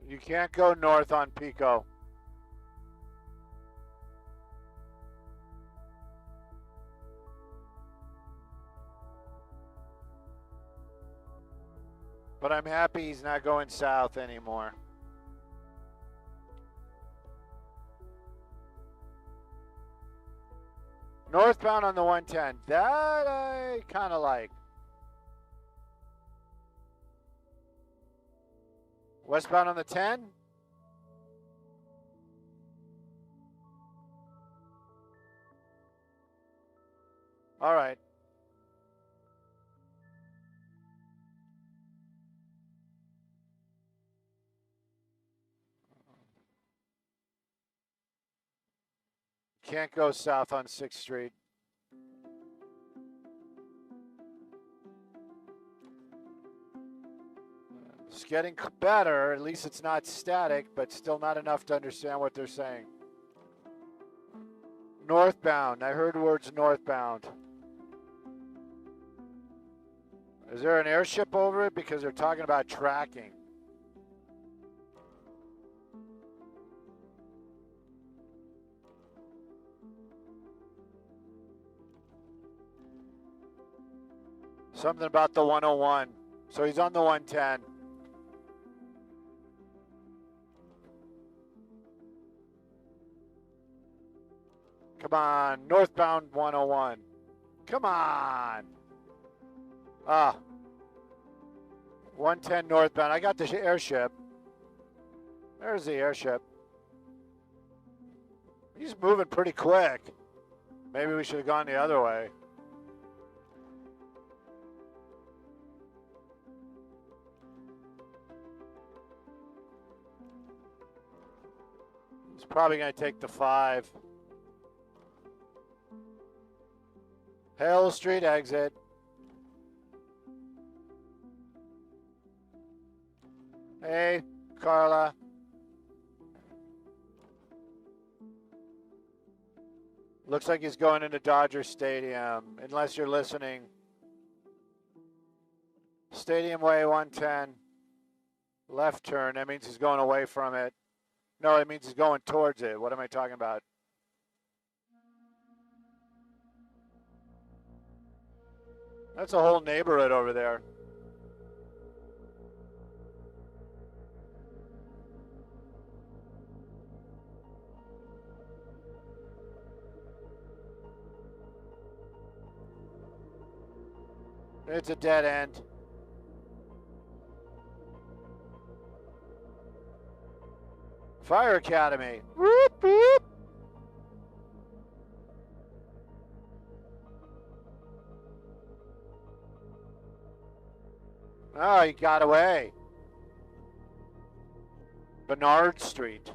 You can't go north on Pico. But I'm happy he's not going south anymore. Northbound on the 110. That I kind of like. Westbound on the 10. All right. Can't go south on 6th Street. It's getting better. At least it's not static, but still not enough to understand what they're saying. Northbound. I heard words northbound. Is there an airship over it? Because they're talking about tracking. Something about the 101. So he's on the 110. Come on, northbound 101. Come on. 110 northbound. I got the airship. There's the airship. He's moving pretty quick. Maybe we should have gone the other way. He's probably going to take the 5. Hill Street exit. Hey, Carla. Looks like he's going into Dodger Stadium, unless you're listening. Stadium Way 110. Left turn. That means he's going away from it. No, it means he's going towards it. What am I talking about? That's a whole neighborhood over there. It's a dead end. Fire Academy. Whoop, whoop. Oh, he got away. Bernard Street.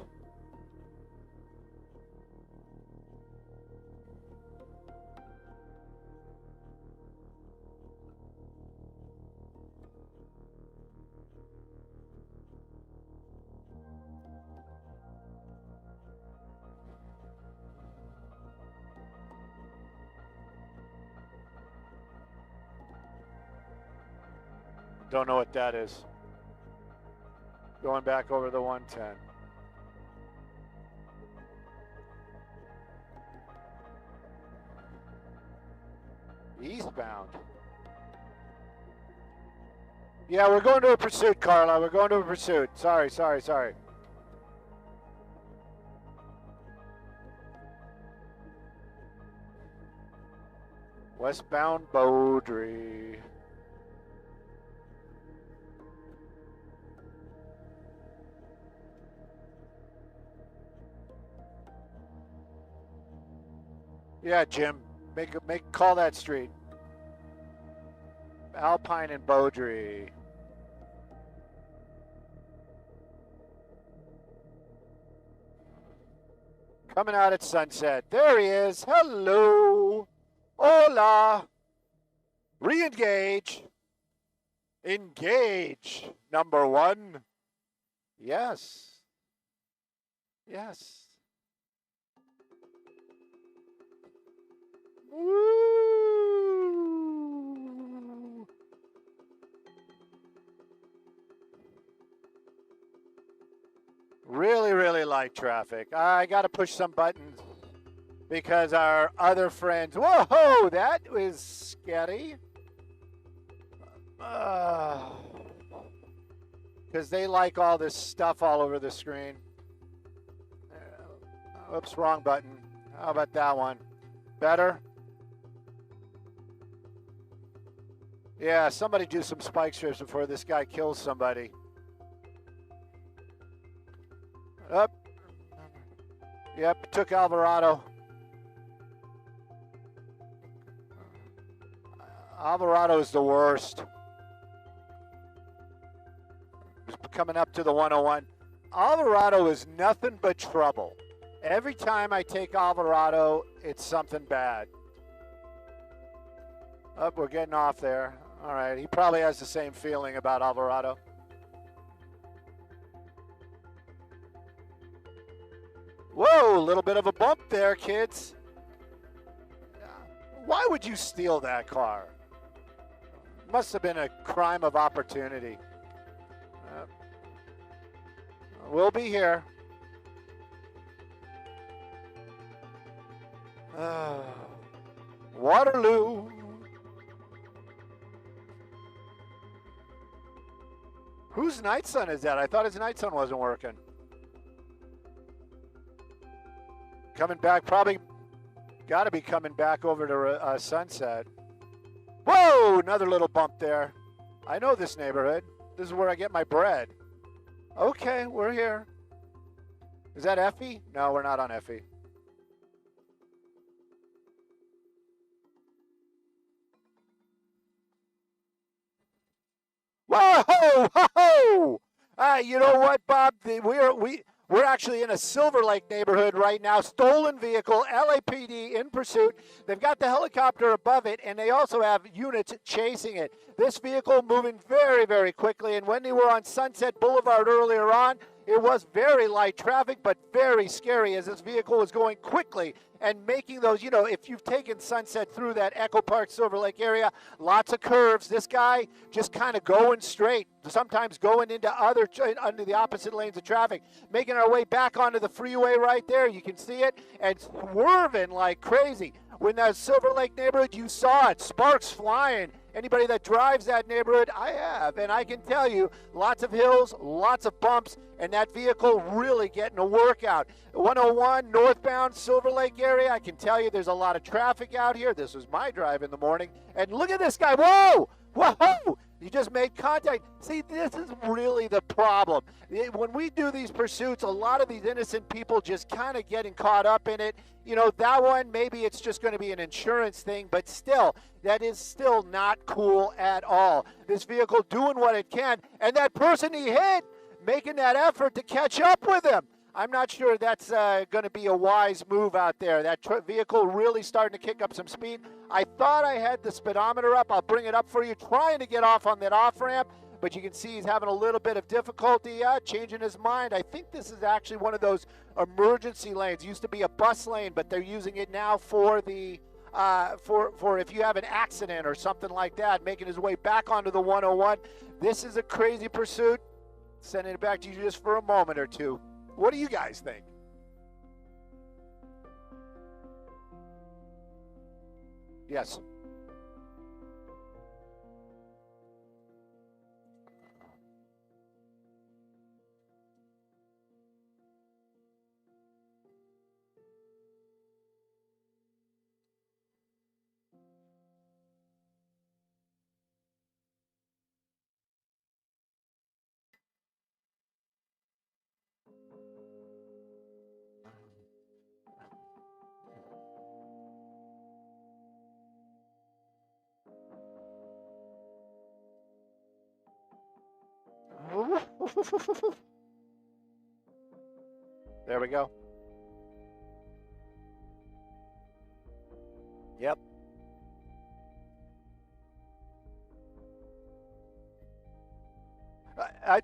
Don't know what that is. Going back over the 110. Eastbound. Yeah, we're going to a pursuit, Carla. We're going to a pursuit. Sorry. Westbound Beaudry. Yeah, Jim. Call that street. Alpine and Beaudry. Coming out at sunset. There he is. Hello. Hola. Re-engage. Engage. Number 1. Yes. Yes. Woo. light traffic. I got to push some buttons because our other friends. Whoa, that was scary. Because they like all this stuff all over the screen. Oops, wrong button. How about that one? Better? Yeah, somebody do some spike strips before this guy kills somebody. Up. Yep, took Alvarado. Alvarado is the worst. Coming up to the 101. Alvarado is nothing but trouble. Every time I take Alvarado, it's something bad. Oh, we're getting off there. All right, he probably has the same feeling about Alvarado. Whoa, a little bit of a bump there, kids. Why would you steal that car? Must have been a crime of opportunity. We'll be here. Waterloo. Whose night sun is that? I thought his night sun wasn't working. Coming back, probably got to be coming back over to Sunset. Whoa, another little bump there. I know this neighborhood. This is where I get my bread. Okay, we're here. Is that Effie? No, we're not on Effie. Whoa, ho, ho! You know what, Bob? We're actually in a Silver Lake neighborhood right now. Stolen vehicle, LAPD in pursuit. They've got the helicopter above it, and they also have units chasing it. This vehicle moving very, very quickly. And when they were on Sunset Boulevard earlier on, it was very light traffic, but very scary as this vehicle was going quickly and making those, you know, if you've taken Sunset through that Echo Park, Silver Lake area, lots of curves. This guy just kind of going straight, sometimes going into the opposite lanes of traffic, making our way back onto the freeway right there. You can see it, and swerving like crazy. When that Silver Lake neighborhood, you saw it, sparks flying. Anybody that drives that neighborhood, I have, and I can tell you, lots of hills, lots of bumps, and that vehicle really getting a workout. 101 northbound Silver Lake area, I can tell you there's a lot of traffic out here. This was my drive in the morning, and look at this guy. Whoa! Whoa! You just made contact. See, this is really the problem. When we do these pursuits, a lot of these innocent people just kind of getting caught up in it. You know, that one, maybe it's just going to be an insurance thing, but still, that is still not cool at all. This vehicle doing what it can, and that person he hit, making that effort to catch up with him. I'm not sure that's going to be a wise move out there. That vehicle really starting to kick up some speed. I thought I had the speedometer up. I'll bring it up for you, trying to get off on that off-ramp, but you can see he's having a little bit of difficulty changing his mind. I think this is actually one of those emergency lanes. It used to be a bus lane, but they're using it now for the for if you have an accident or something like that, making his way back onto the 101. This is a crazy pursuit. Sending it back to you just for a moment or two. What do you guys think? Yes. There we go. Yep. I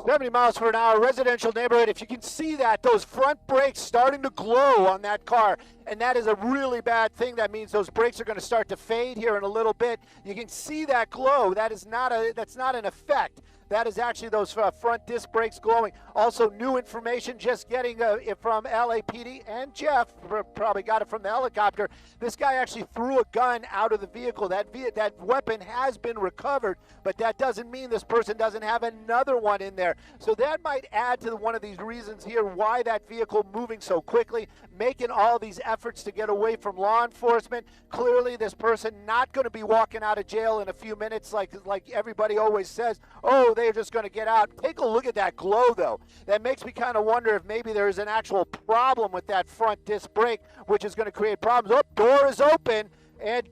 70 miles per hour, residential neighborhood. If you can see that, those front brakes starting to glow on that car and that is a really bad thing. That means those brakes are going to start to fade here in a little bit. You can see that glow. That's not an effect. That is actually those front disc brakes glowing. Also, new information just getting from LAPD, and Jeff probably got it from the helicopter. This guy actually threw a gun out of the vehicle. That weapon has been recovered, but that doesn't mean this person doesn't have another one in there. So that might add to one of these reasons here why that vehicle moving so quickly, making all these efforts to get away from law enforcement. Clearly, this person not going to be walking out of jail in a few minutes like everybody always says. Oh, they're just going to get out. Take a look at that glow, though. That makes me kind of wonder if maybe there's an actual problem with that front disc brake, which is going to create problems. Oh, door is open, and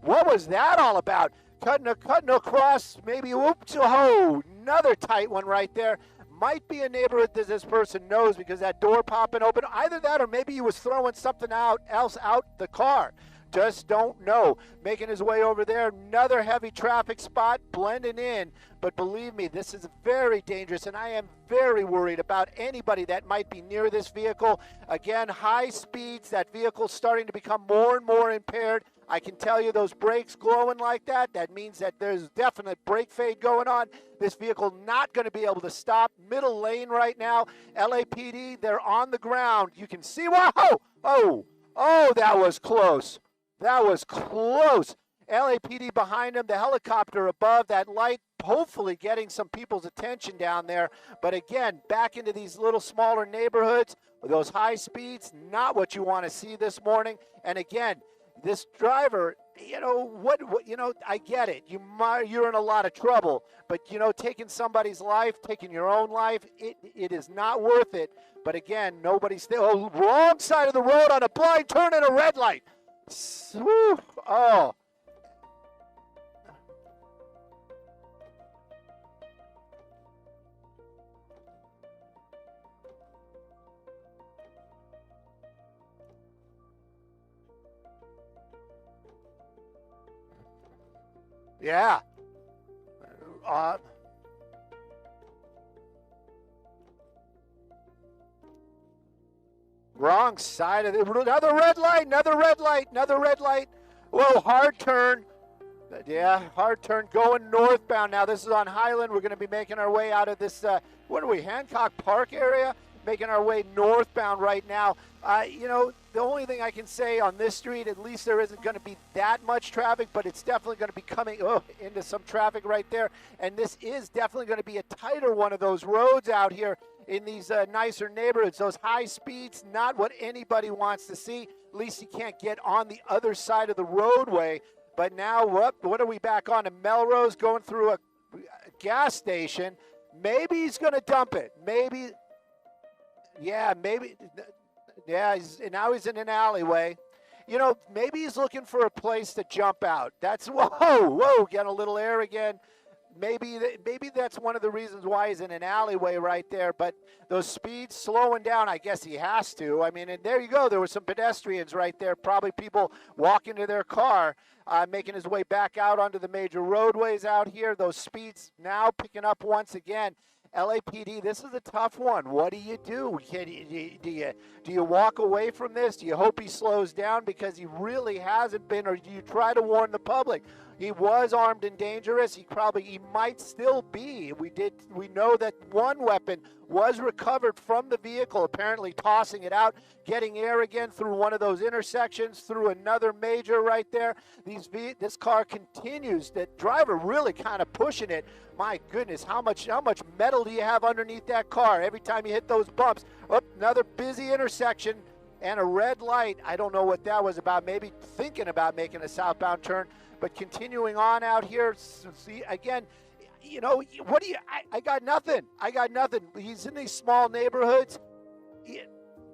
what was that all about? Cutting across, maybe, oops, oh, another tight one right there. Might be a neighborhood that this person knows because that door popping open. Either that or maybe he was throwing something else out the car. Just don't know. Making his way over there, another heavy traffic spot, blending in. But believe me, this is very dangerous, and I am very worried about anybody that might be near this vehicle. Again, high speeds, that vehicle's starting to become more and more impaired. I can tell you those brakes glowing like that, that means that there's definite brake fade going on. This vehicle not going to be able to stop. Middle lane right now. LAPD, they're on the ground. You can see, whoa, oh, that was close. That was close. LAPD behind him, the helicopter above, that light hopefully getting some people's attention down there. But again, back into these little smaller neighborhoods with those high speeds, not what you want to see this morning. And again, this driver, I get it. You're in a lot of trouble. But, taking somebody's life, taking your own life, it is not worth it. But again, wrong side of the road on a blind turn and a red light. Woo, oh. Yeah. Wrong side of it. Another red light. Whoa, hard turn. Yeah, hard turn going northbound. Now, this is on Highland. We're going to be making our way out of this, Hancock Park area? Making our way northbound right now. The only thing I can say on this street, at least there isn't going to be that much traffic, but it's definitely going to be coming into some traffic right there. And this is definitely going to be a tighter one of those roads out here in these nicer neighborhoods. Those high speeds, not what anybody wants to see. At least you can't get on the other side of the roadway. But now, what are we back on? To Melrose, going through a gas station. Maybe he's going to dump it. Maybe. Yeah, now he's in an alleyway. Maybe he's looking for a place to jump out. That's, whoa, getting a little air again. Maybe that's one of the reasons why he's in an alleyway right there. But those speeds slowing down, I guess he has to. I mean, and there you go. There were some pedestrians right there, probably people walking to their car, making his way back out onto the major roadways out here. Those speeds now picking up once again. LAPD, this is a tough one. What do you do? Do you walk away from this? Do you hope he slows down because he really hasn't been, or do you try to warn the public? He was armed and dangerous. He might still be. We know that one weapon was recovered from the vehicle, apparently tossing it out, getting air again through one of those intersections, through another major right there. This car continues. The driver really kind of pushing it. My goodness, how much metal do you have underneath that car every time you hit those bumps? Oh, another busy intersection and a red light. I don't know what that was about. Maybe thinking about making a southbound turn. But continuing on out here, see, again, what do you, I got nothing. He's in these small neighborhoods.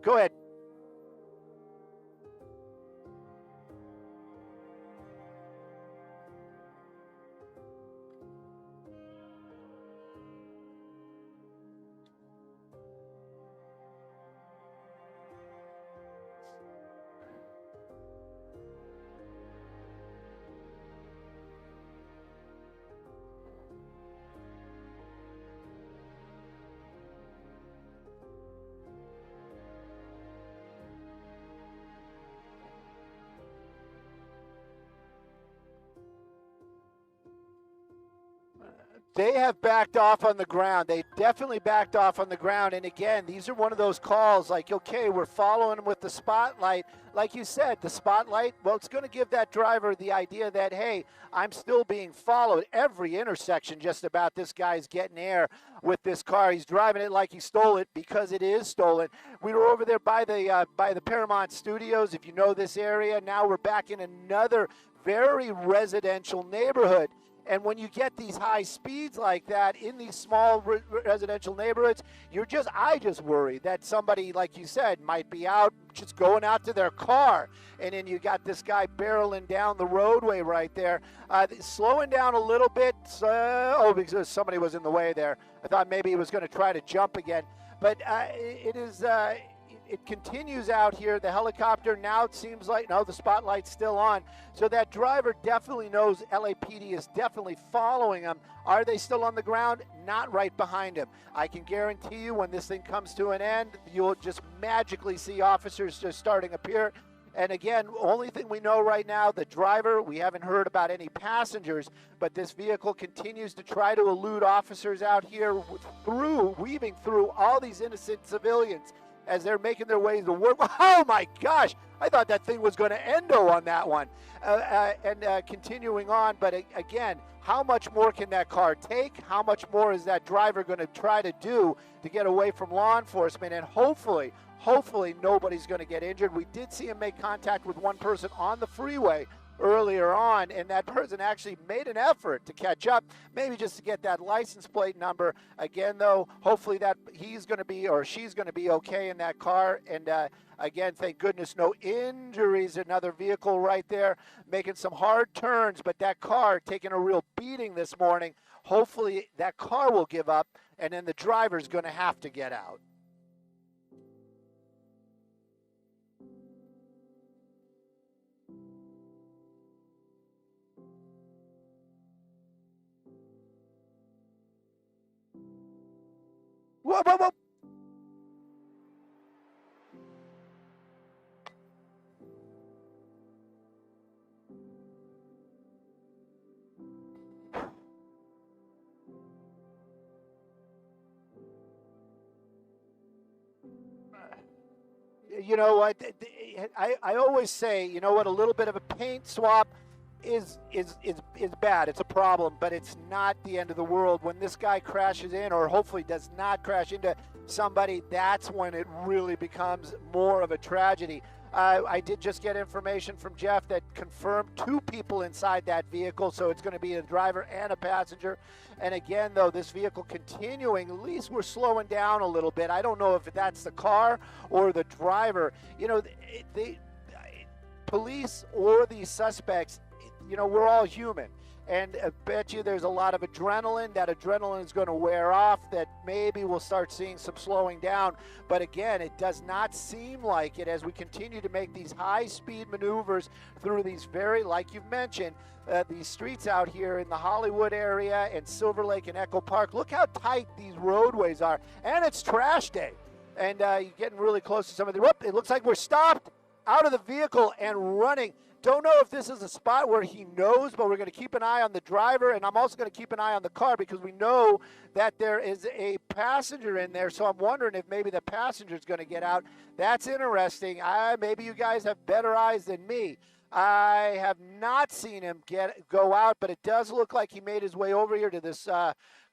Go ahead. They have backed off on the ground. They definitely backed off on the ground. And again, these are one of those calls like, okay, we're following them with the spotlight. Like you said, the spotlight, well, it's going to give that driver the idea that, hey, I'm still being followed. Every intersection just about, this guy's getting air with this car. He's driving it like he stole it because it is stolen. We were over there by the Paramount Studios. If you know this area, now we're back in another very residential neighborhood. And when you get these high speeds like that in these small residential neighborhoods, I just worry that somebody, like you said, might be out, just going out to their car. And then you got this guy barreling down the roadway right there, slowing down a little bit. Because somebody was in the way there. I thought maybe he was going to try to jump again. But it continues out here. The helicopter, now it seems like, no, the spotlight's still on. So that driver definitely knows LAPD is definitely following him. Are they still on the ground? Not right behind him. I can guarantee you when this thing comes to an end, you'll just magically see officers just starting to appear. And again, only thing we know right now, the driver, we haven't heard about any passengers, but this vehicle continues to try to elude officers out here weaving through all these innocent civilians as they're making their way to work. Oh my gosh, I thought that thing was going to endo on that one. Continuing on, but again, how much more can that car take? How much more is that driver going to try to do to get away from law enforcement? And hopefully nobody's going to get injured. We did see him make contact with one person on the freeway earlier on, and that person actually made an effort to catch up, maybe just to get that license plate number. Again, though, hopefully that he's going to be or she's going to be okay in that car. And again, thank goodness, no injuries. Another vehicle right there making some hard turns, but that car taking a real beating this morning. Hopefully that car will give up, and then the driver's going to have to get out. Whoa, whoa, whoa. You know what? I always say, you know what? A little bit of a paint swap is bad. It's a problem, but it's not the end of the world. When this guy crashes in, or hopefully does not crash into somebody, that's when it really becomes more of a tragedy. I did just get information from Jeff that confirmed 2 people inside that vehicle, so it's going to be a driver and a passenger. And again, though, this vehicle continuing, at least we're slowing down a little bit. I don't know if that's the car or the driver. You know, the police or these suspects, you know, we're all human. And I bet you there's a lot of adrenaline. That adrenaline is going to wear off, that maybe we'll start seeing some slowing down. But again, it does not seem like it as we continue to make these high-speed maneuvers through these very, like you've mentioned, these streets out here in the Hollywood area and Silver Lake and Echo Park. Look how tight these roadways are. And it's trash day. And you're getting really close to some of the... Whoop, it looks like we're stopped out of the vehicle and running. Don't know if this is a spot where he knows, but we're going to keep an eye on the driver, and I'm also going to keep an eye on the car because we know that there is a passenger in there, so I'm wondering if maybe the passenger is going to get out. That's interesting. Maybe you guys have better eyes than me. I have not seen him go out, but it does look like he made his way over here to this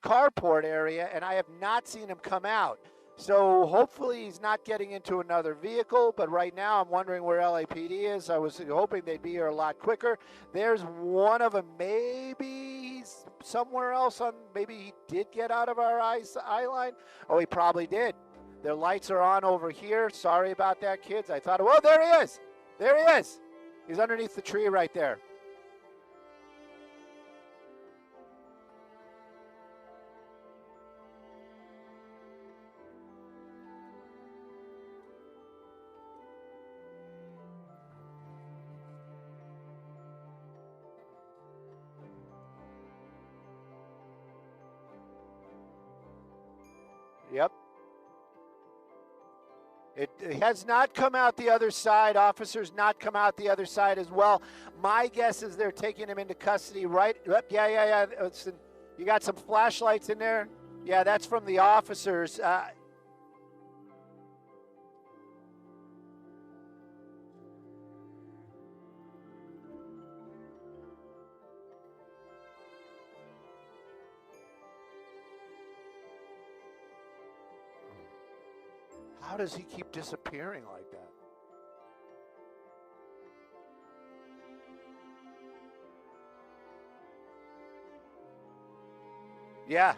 carport area, and I have not seen him come out. So hopefully he's not getting into another vehicle, but right now I'm wondering where LAPD is. I was hoping they'd be here a lot quicker. There's one of them. Maybe he's somewhere else maybe he did get out of our eye line. Oh, he probably did. Their lights are on over here. Sorry about that, kids. I thought, oh, there he is. There he is. He's underneath the tree right there. Yep. It has not come out the other side. Officers not come out the other side as well. My guess is they're taking him into custody right. Yeah. You got some flashlights in there? Yeah, that's from the officers. How does he keep disappearing like that? Yeah.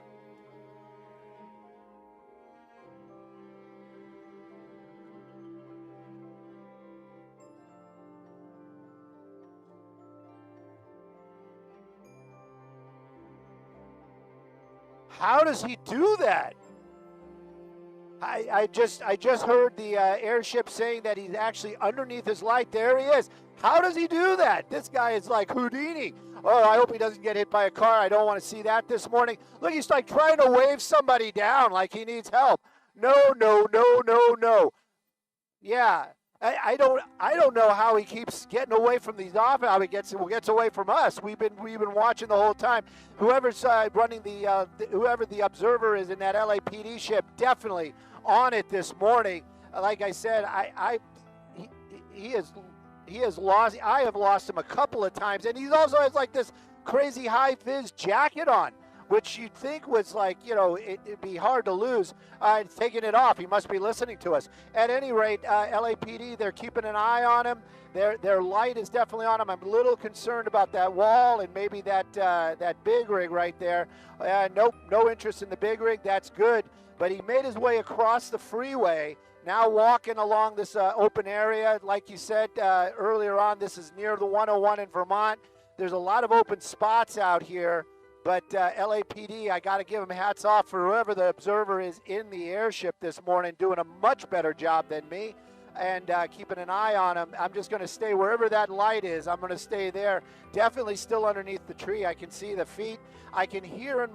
How does he do that? I just heard the airship saying that he's actually underneath his light. There he is. How does he do that? This guy is like Houdini. Oh, I hope he doesn't get hit by a car. I don't want to see that this morning. Look, he's like trying to wave somebody down like he needs help. No, no, no, no, no. Yeah. I don't know how he keeps getting away from these off. How he gets away from us. We've been watching the whole time. Whoever's running whoever the observer is in that LAPD ship, definitely on it this morning. Like I said, he has lost. I have lost him a couple of times, and he also has like this crazy high vis jacket on, which you'd think was like, it'd be hard to lose. Taking it off, he must be listening to us. At any rate, LAPD, they're keeping an eye on him. Their light is definitely on him. I'm a little concerned about that wall and maybe that big rig right there. Nope, no interest in the big rig. That's good. But he made his way across the freeway, now walking along this open area. Like you said earlier on, this is near the 101 in Vermont. There's a lot of open spots out here. But LAPD, I got to give them hats off for whoever the observer is in the airship this morning, doing a much better job than me and keeping an eye on him. I'm just going to stay wherever that light is. I'm going to stay there. Definitely still underneath the tree. I can see the feet. I can hear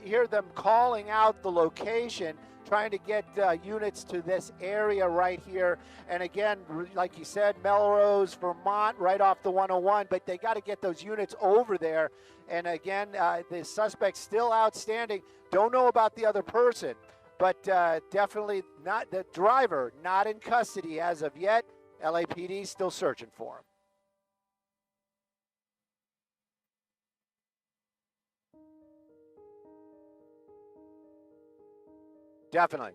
hear them calling out the location, trying to get units to this area right here. And again, like you said, Melrose, Vermont, right off the 101, but they got to get those units over there. And again, the suspect's still outstanding. Don't know about the other person, but definitely not the driver, not in custody as of yet. LAPD still searching for him. Definitely.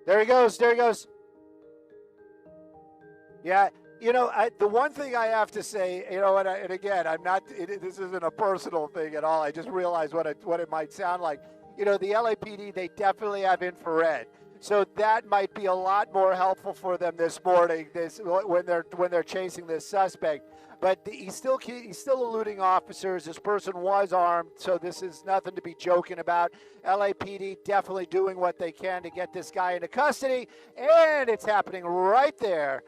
There he goes. There he goes. Yeah. The one thing I have to say, and again, I'm not. This isn't a personal thing at all. I just realized what it might sound like. The LAPD, they definitely have infrared, so that might be a lot more helpful for them this morning. When they're chasing this suspect. But he's still eluding officers. This person was armed, so this is nothing to be joking about. LAPD definitely doing what they can to get this guy into custody, and it's happening right there.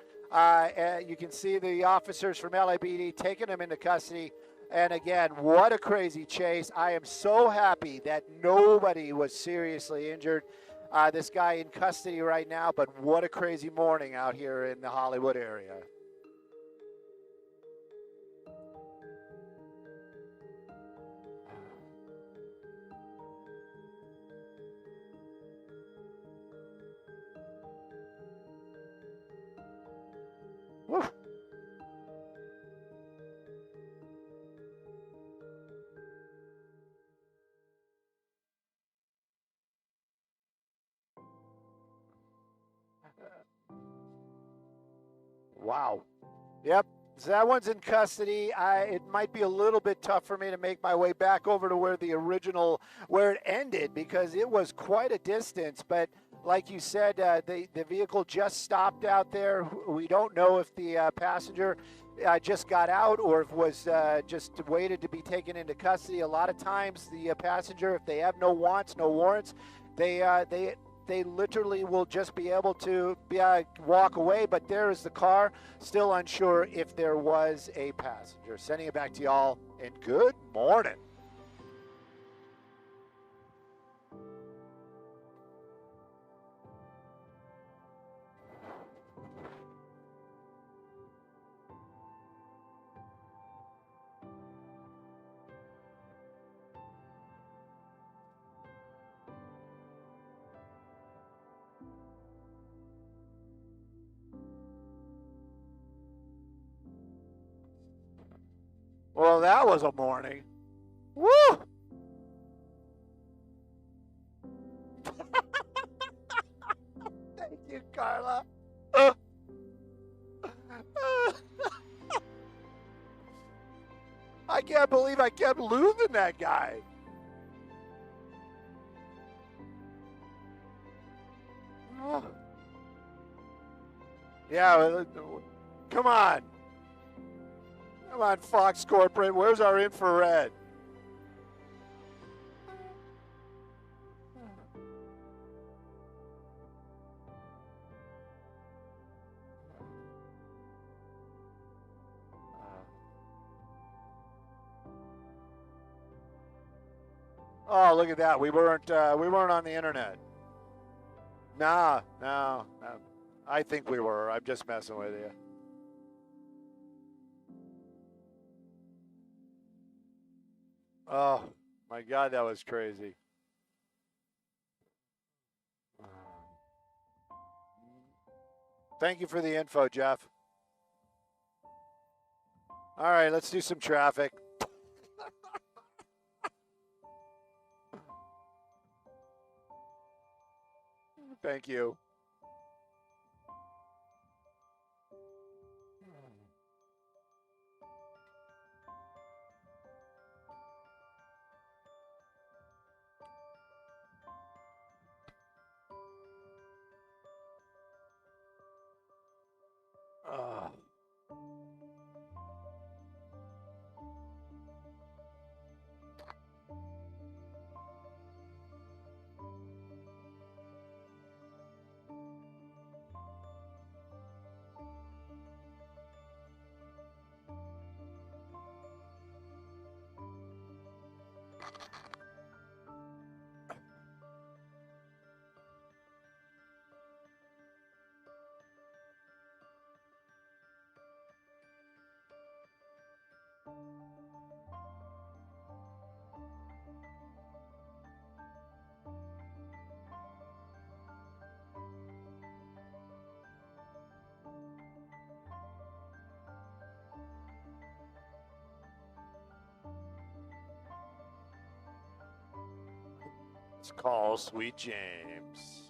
You can see the officers from LAPD taking him into custody. And again, what a crazy chase. I am so happy that nobody was seriously injured. This guy in custody right now, but what a crazy morning out here in the Hollywood area. Woo. Wow. Yep. So that one's in custody. It might be a little bit tough for me to make my way back over to where where it ended, because it was quite a distance. But like you said, the vehicle just stopped out there. We don't know if the passenger just got out or if was just waited to be taken into custody. A lot of times the passenger, if they have no wants, no warrants, they literally will just be able to walk away. But there is the car. Still unsure if there was a passenger. Sending it back to y'all, and good morning. Well, that was a morning. Woo! Thank you, Carla. I can't believe I kept losing that guy. Yeah, come on. Come on, Fox Corporate. Where's our infrared? Oh, look at that. We weren't on the internet. No. I think we were. I'm just messing with you. Oh, my God, that was crazy. Thank you for the info, Jeff. All right, let's do some traffic. Thank you. Let's call Sweet James.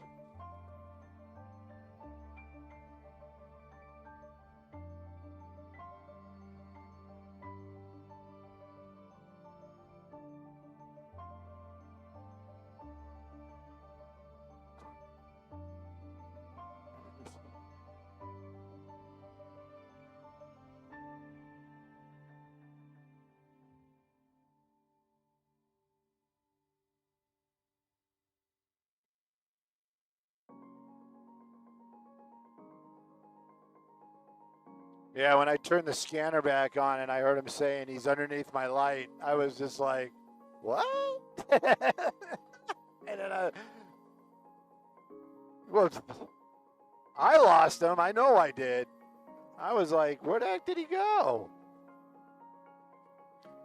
Yeah, when I turned the scanner back on and I heard him saying he's underneath my light, I was just like, what? And then well, I lost him. I know I did. I was like, where the heck did he go?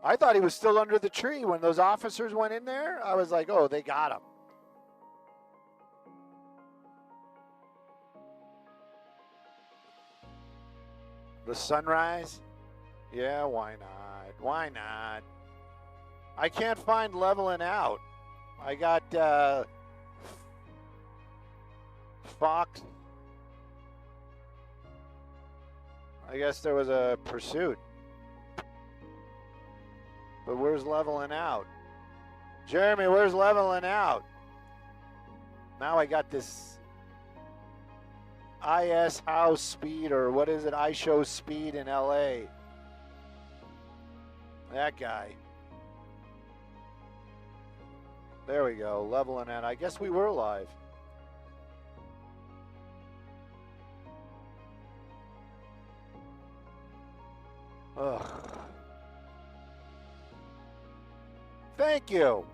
I thought he was still under the tree when those officers went in there. I was like, oh, they got him. The sunrise? Yeah, why not? Why not? I can't find leveling out. I got Fox. I guess there was a pursuit. But where's leveling out? Jeremy, where's leveling out? Now I got this IS house speed, or what is it? I show speed in LA. That guy. There we go, leveling out. I guess we were live. Ugh. Thank you.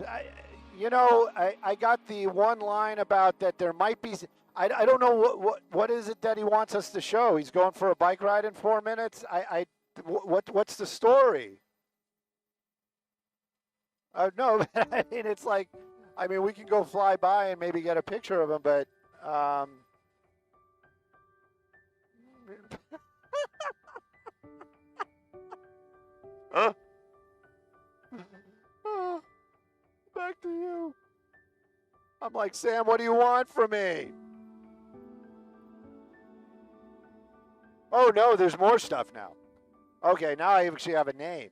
I got the one line about that there might be. I don't know what is it that he wants us to show. He's going for a bike ride in 4 minutes. What's the story? No, I mean it's like, we can go fly by and maybe get a picture of him, but. Back to you. I'm like, Sam, what do you want from me? Oh, no, there's more stuff now. Okay, now I actually have a name.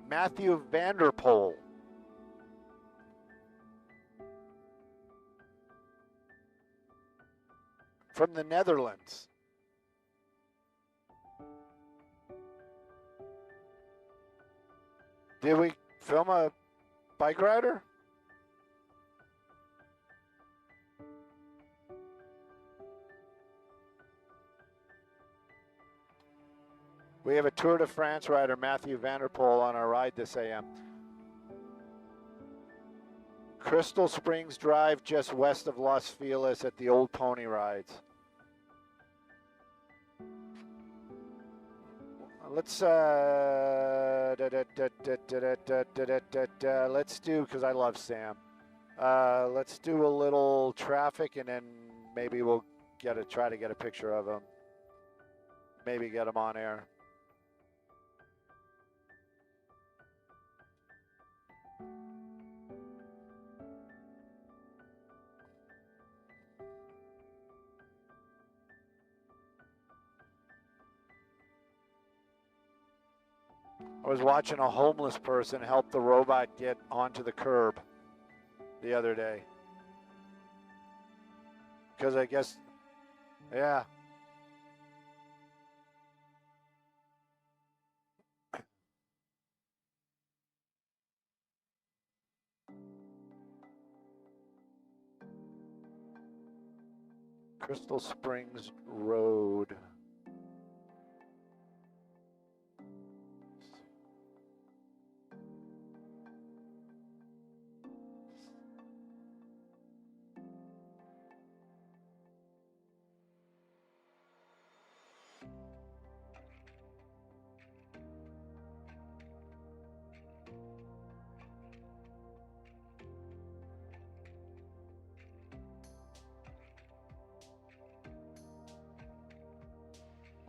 Matthew Vanderpoel. From the Netherlands. Did we film a bike rider? We have a Tour de France rider, Matthew Vanderpoel, on our ride this AM. Crystal Springs Drive, just west of Los Feliz at the Old Pony Rides. Let's let's do, because I love Sam. Let's do a little traffic, and then maybe we'll try to get a picture of him. Maybe get him on air. I was watching a homeless person help the robot get onto the curb the other day. Because I guess, yeah. Crystal Springs Road.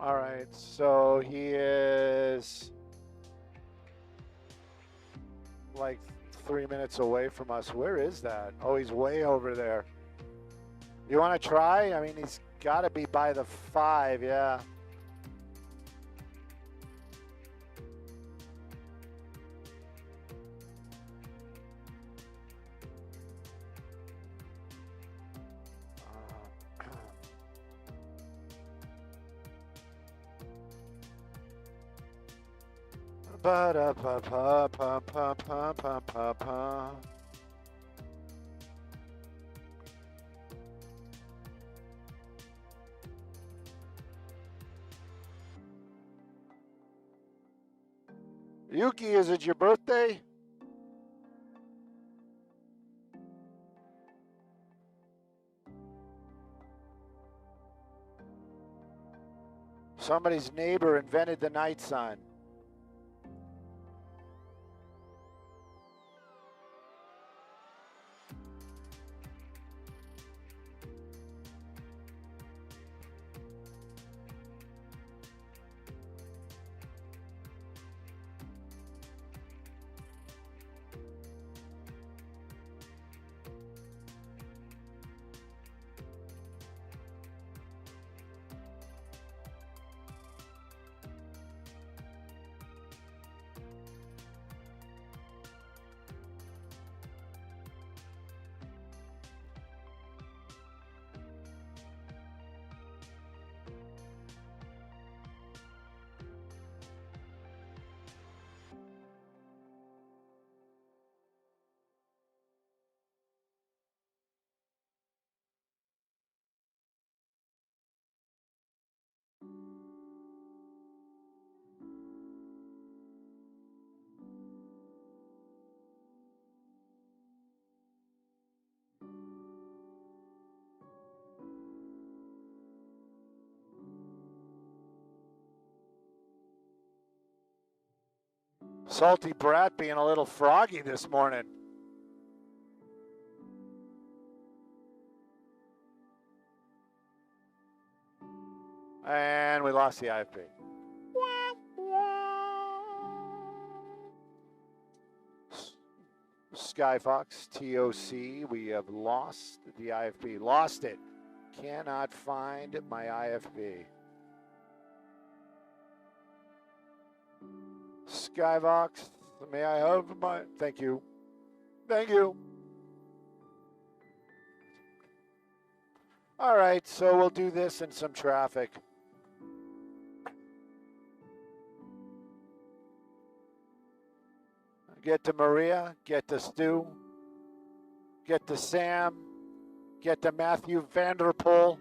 All right, so he is like 3 minutes away from us. Where is that? Oh, he's way over there. You want to try? I mean, he's got to be by the 5, yeah. Ba-da-pa-pa-pa-pa-pa-pa-pa. Yuki, is it your birthday? Somebody's neighbor invented the night sun. Salty brat being a little froggy this morning. And we lost the IFB. Skyfox, TOC, we have lost the IFB. Lost it. Cannot find my IFB. Skyfox, may I have my... Thank you. Thank you. All right, so we'll do this in some traffic. Get to Maria, get to Stu, get to Sam, get to Matthew Vanderpool.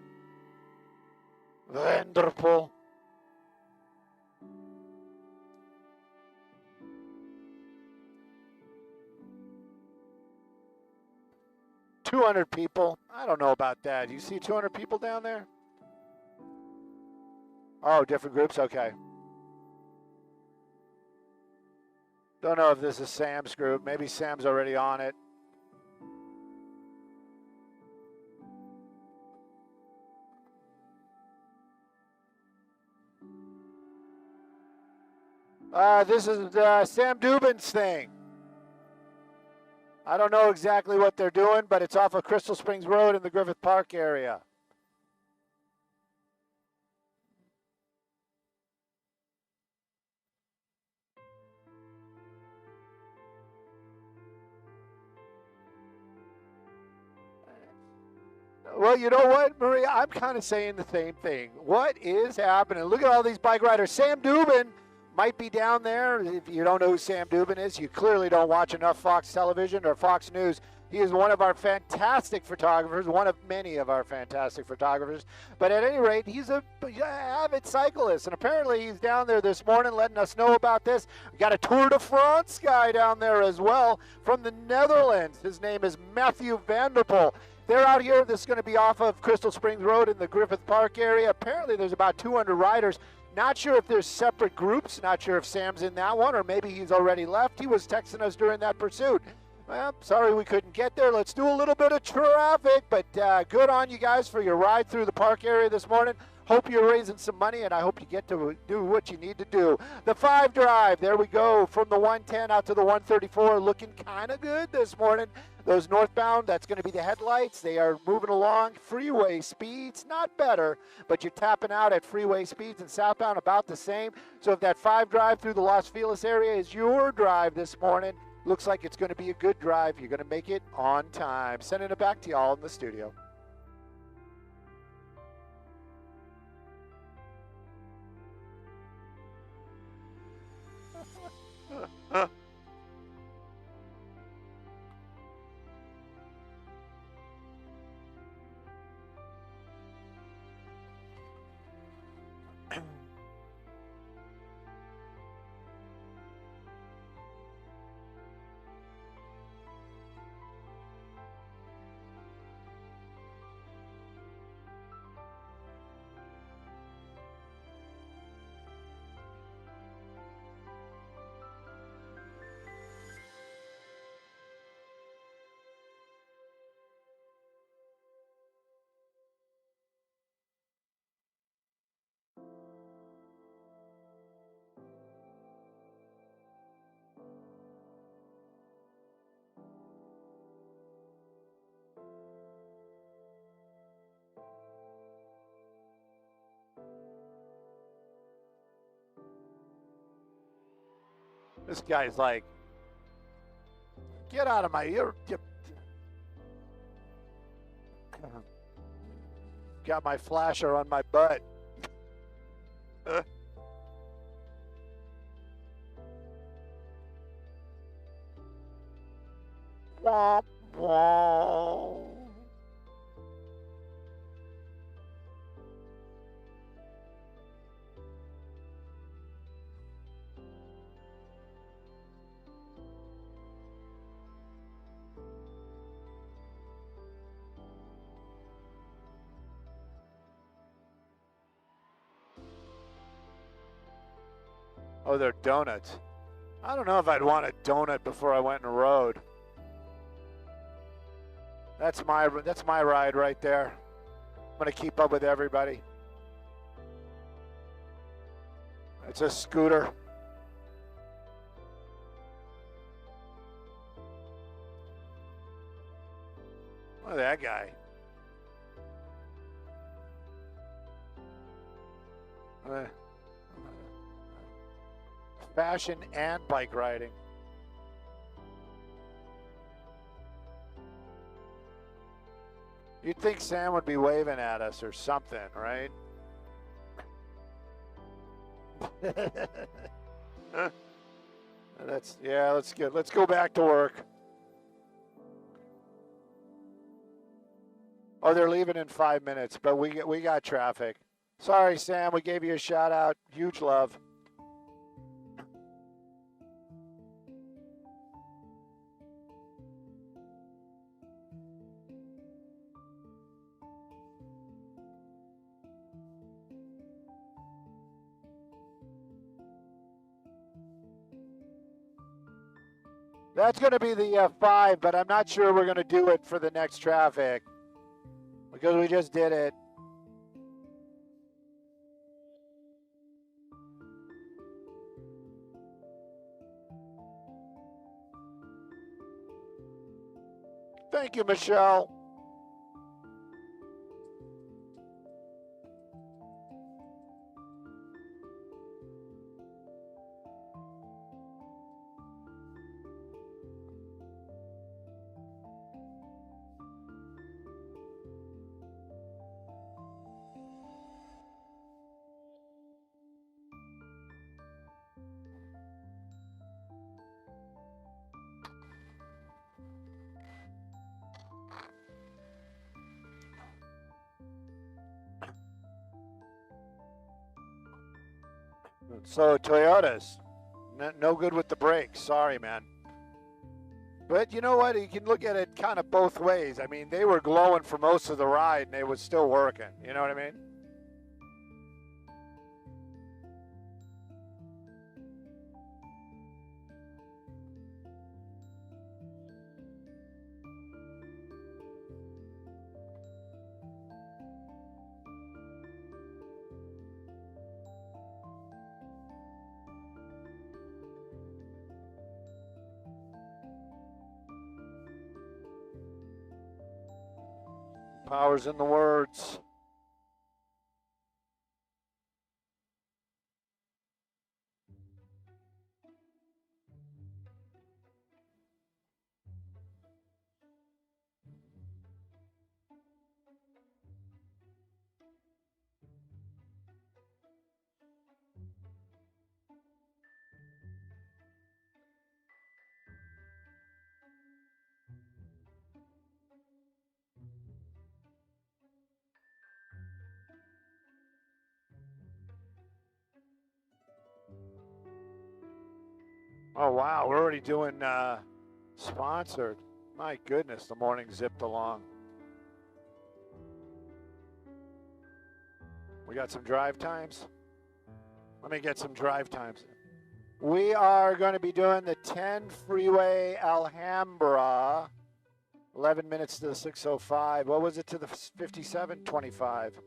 Vanderpool. $200 people. I don't know about that. You see 200 people down there? Oh, different groups? Okay. Don't know if this is Sam's group. Maybe Sam's already on it. This is Sam Dubin's thing. I don't know exactly what they're doing, but it's off of Crystal Springs Road in the Griffith Park area. Well, you know what, Maria? I'm kind of saying the same thing. What is happening? Look at all these bike riders. Sam Dubin might be down there. If you don't know who Sam Dubin is, you clearly don't watch enough Fox Television or Fox News. He is one of our fantastic photographers, one of many of our fantastic photographers. But at any rate, he's an avid cyclist, and apparently he's down there this morning letting us know about this. We got a Tour de France guy down there as well from the Netherlands. His name is Matthew Vanderpool. They're out here. This is going to be off of Crystal Springs Road in the Griffith Park area. Apparently there's about 200 riders. Not sure if there's separate groups. Not sure if Sam's in that one or maybe he's already left. He was texting us during that pursuit. Well, sorry we couldn't get there. Let's do a little bit of traffic, but good on you guys for your ride through the park area this morning. Hope you're raising some money, and I hope you get to do what you need to do. The 5 drive, there we go, from the 110 out to the 134, looking kind of good this morning. Those northbound, that's going to be the headlights. They are moving along. Freeway speeds, not better, but you're tapping out at freeway speeds, and southbound about the same. So if that 5 drive through the Los Feliz area is your drive this morning, looks like it's going to be a good drive. You're going to make it on time. Sending it back to y'all in the studio. This guy's like, get out of my ear. Got my flasher on my butt. Womp, womp. Oh, they're donuts. I don't know if I'd want a donut before I went on the road. That's my ride right there. I'm gonna keep up with everybody. It's a scooter. Look at that guy. Fashion and bike riding. You'd think Sam would be waving at us or something, right? That's good. Let's go back to work. Oh, they're leaving in 5 minutes, but we got traffic. Sorry, Sam, we gave you a shout out. Huge love. That's going to be the 5, but I'm not sure we're going to do it for the next traffic because we just did it. Thank you, Michelle. So Toyotas, no good with the brakes. Sorry, man. But you know what? You can look at it kind of both ways. I mean, they were glowing for most of the ride, and they was still working. You know what I mean? Power's in the words. Oh, wow. We're already doing sponsored. My goodness, the morning zipped along. We got some drive times. Let me get some drive times. We are going to be doing the 10 freeway Alhambra. 11 minutes to the 6:05. What was it to the 57? 25.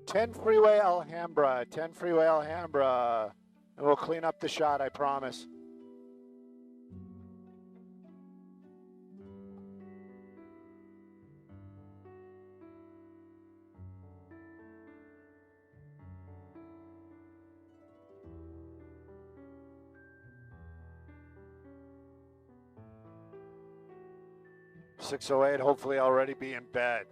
10 freeway Alhambra. 10 freeway Alhambra. And we'll clean up the shot, I promise. .608, hopefully already be in bed.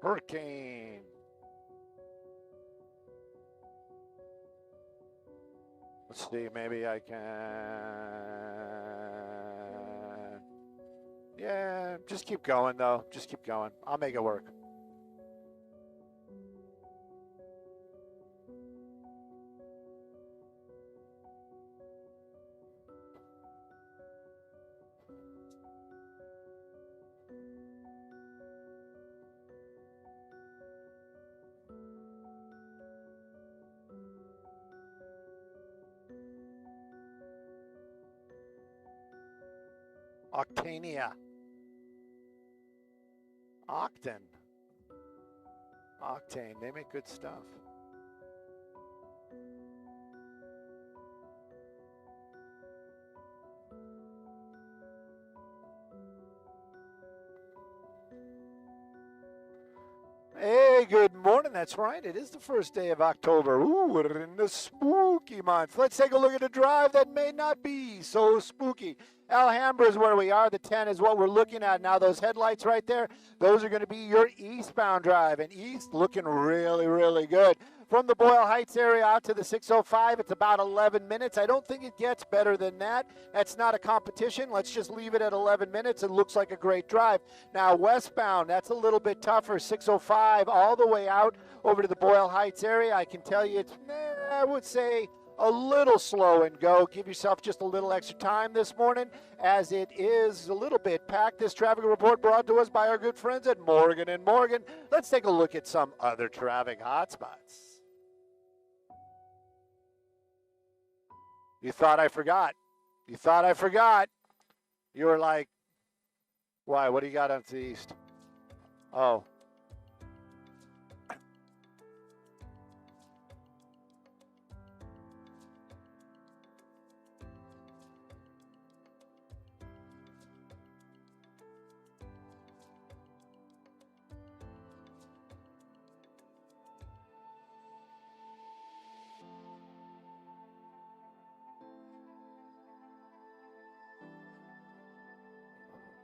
Hurricane. Let's see, maybe I can. Yeah, just keep going, though. Just keep going. I'll make it work. Octania. Octane. Octane. They make good stuff. Hey, good morning. That's right. It is the first day of October. Ooh, we're in the spooky month. Let's take a look at a drive that may not be so spooky. Alhambra is where we are. The 10 is what we're looking at now. Those headlights right there, those are going to be your eastbound drive. And east looking really, really good. From the Boyle Heights area out to the 605, it's about 11 minutes. I don't think it gets better than that. That's not a competition. Let's just leave it at 11 minutes. It looks like a great drive. Now, westbound, that's a little bit tougher. 605 all the way out over to the Boyle Heights area. I can tell you it's, I would say, a little slow and go. Give yourself just a little extra time this morning as it is a little bit packed. This traffic report brought to us by our good friends at Morgan & Morgan. Let's take a look at some other traffic hotspots. You thought I forgot. You thought I forgot. You were like, why? What do you got on to the east? Oh.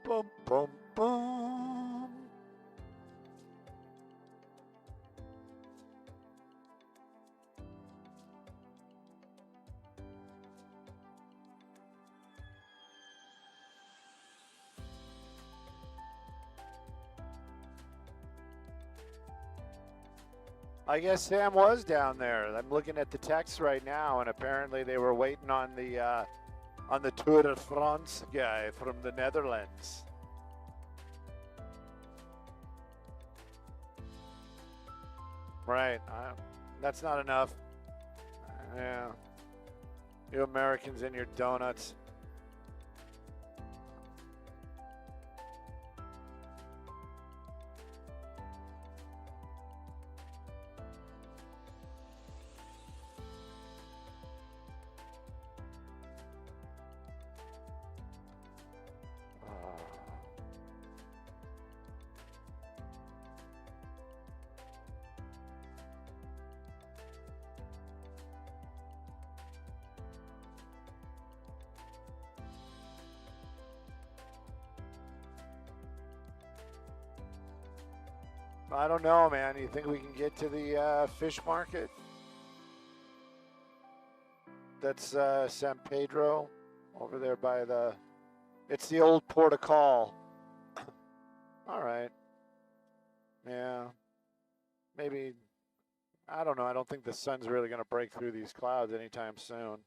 Boom, boom, boom. I guess Sam was down there. I'm looking at the text right now, and apparently they were waiting on the Tour de France guy from the Netherlands. Right. That's not enough. Yeah. You Americans and your donuts. I don't know, man. You think we can get to the fish market? That's San Pedro over there by the, it's the old Port of Call. All right. Yeah. Maybe, I don't know. I don't think the sun's really going to break through these clouds anytime soon.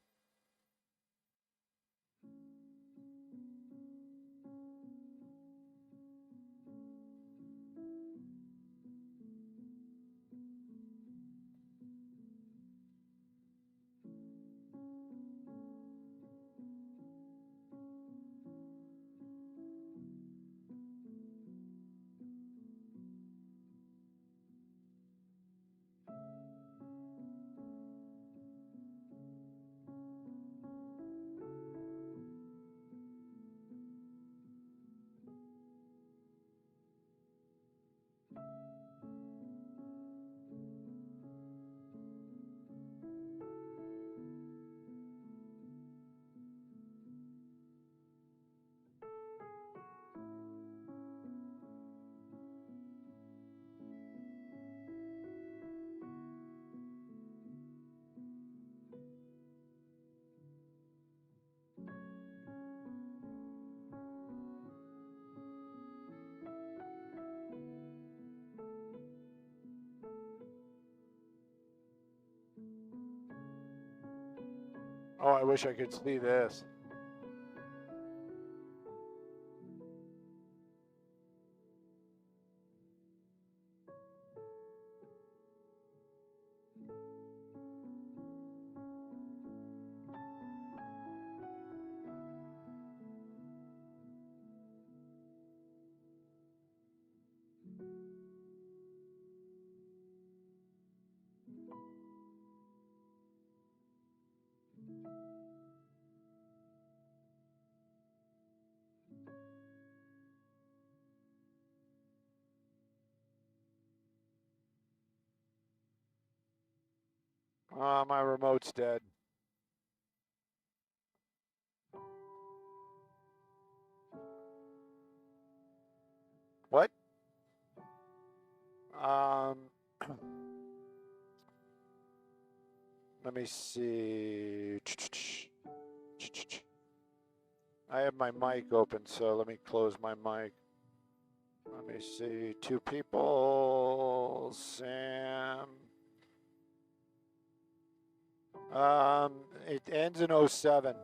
Oh, I wish I could see this. My remote's dead. What? Let me see. I have my mic open, so let me close my mic. Let me see. Two people. Sam. It ends in 07.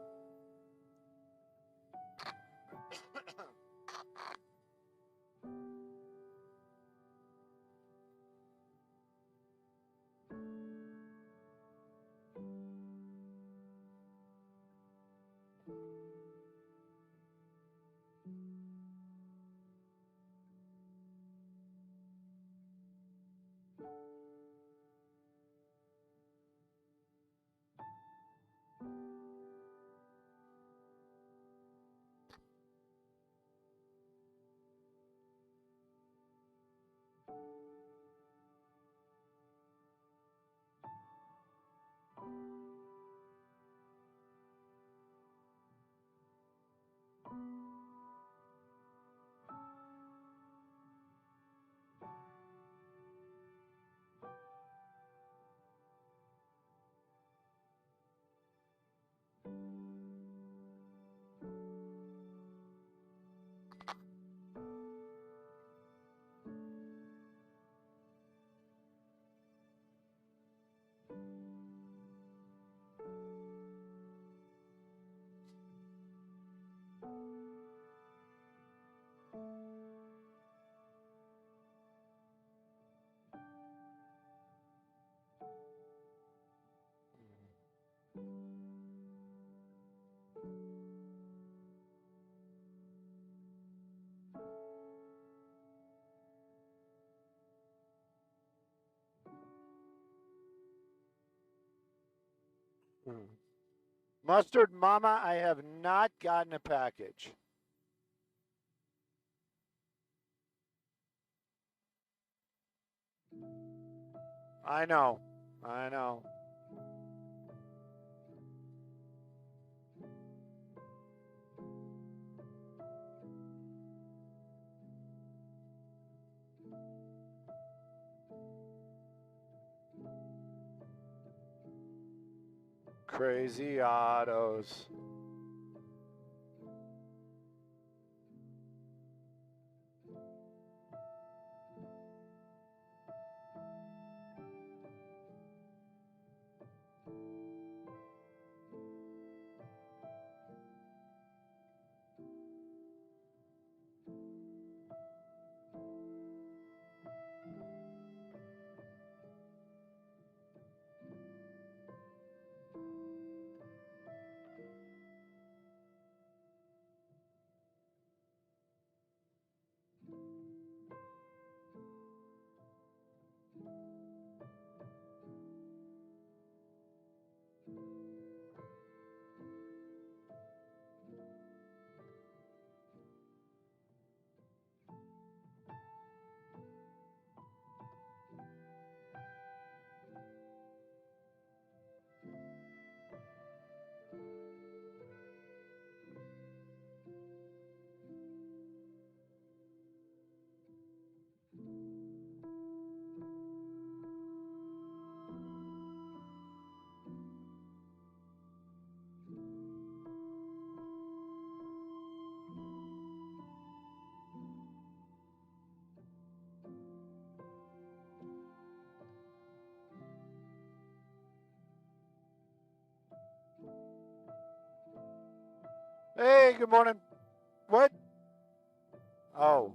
Mustard Mama, I have not gotten a package. I know. I know. Crazy Autos. Hey, good morning. What? Oh.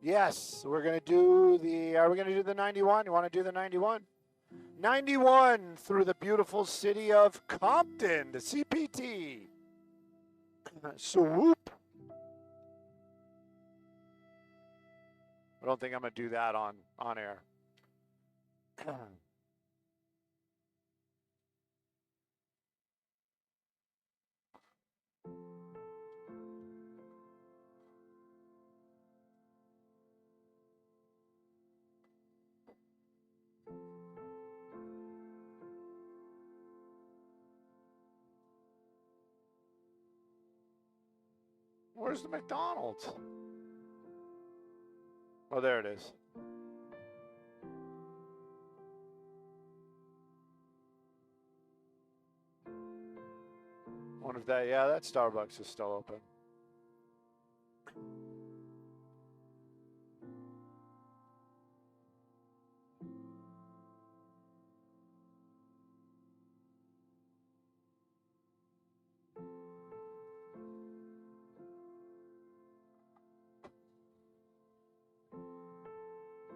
Yes, we're going to do the, are we going to do the 91? You want to do the 91? 91 through the beautiful city of Compton, the CPT. Swoop. I don't think I'm going to do that on air. Where's the McDonald's? Oh, there it is. Wonder if that, yeah, that Starbucks is still open.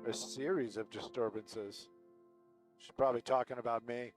A series of disturbances. She's probably talking about me.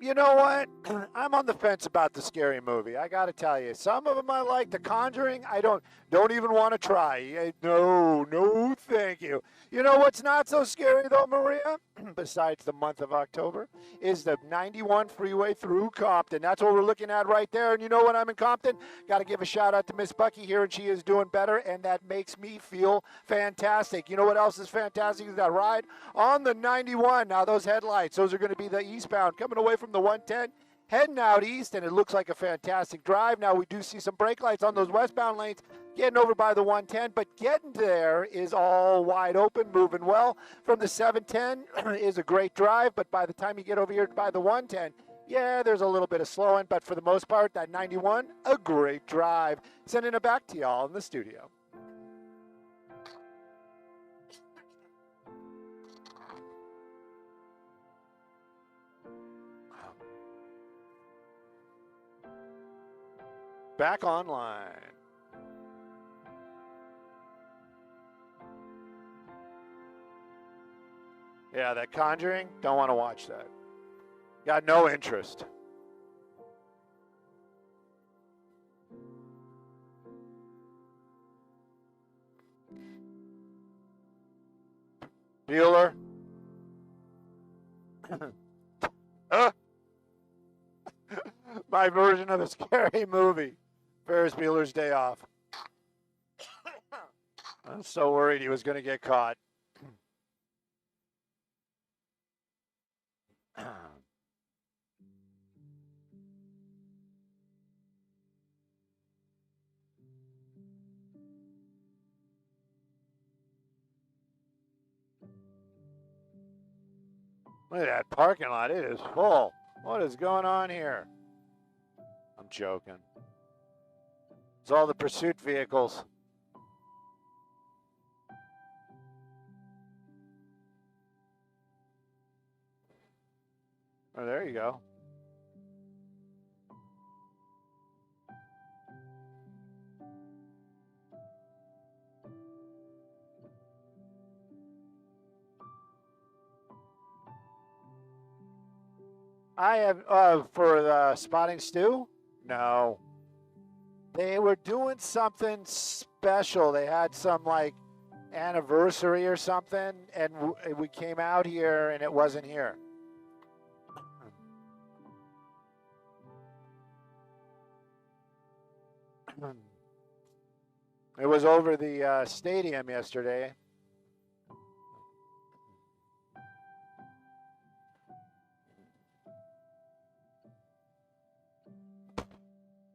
You know what? I'm on the fence about the Scary Movie. I got to tell you, some of them I like. The Conjuring, I don't even want to try. No, thank you. You know what's not so scary though, Maria? Besides the month of October, is the 91 freeway through Compton. That's what we're looking at right there. And you know when I'm in Compton, got to give a shout out to Miss Bucky here, and she is doing better, and that makes me feel fantastic. You know what else is fantastic? Is that ride on the 91. Now those headlights, those are going to be the eastbound coming away from the 110. Heading out east, and it looks like a fantastic drive. Now, we do see some brake lights on those westbound lanes getting over by the 110, but getting there is all wide open, moving well. From the 710 is a great drive, but by the time you get over here by the 110, yeah, there's a little bit of slowing, but for the most part, that 91, a great drive. Sending it back to y'all in the studio. Back online. Yeah, that Conjuring, don't want to watch that. Got no interest. Bueller. My version of a scary movie. Ferris Bueller's Day Off. I'm so worried he was going to get caught. Look at that parking lot. It is full. What is going on here? I'm joking. It's all the pursuit vehicles. Oh, there you go. I have, for the Spotting Stew? No. They were doing something special. They had some, like, anniversary or something, and we came out here, and it wasn't here. It was over the stadium yesterday.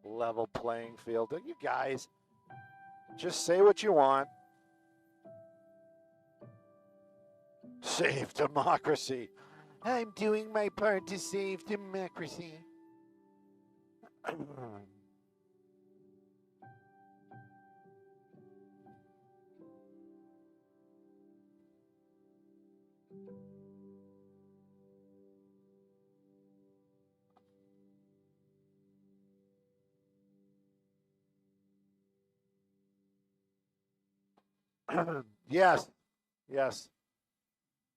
Level playing field. You guys, just say what you want. Save democracy. I'm doing my part to save democracy. Yes, yes,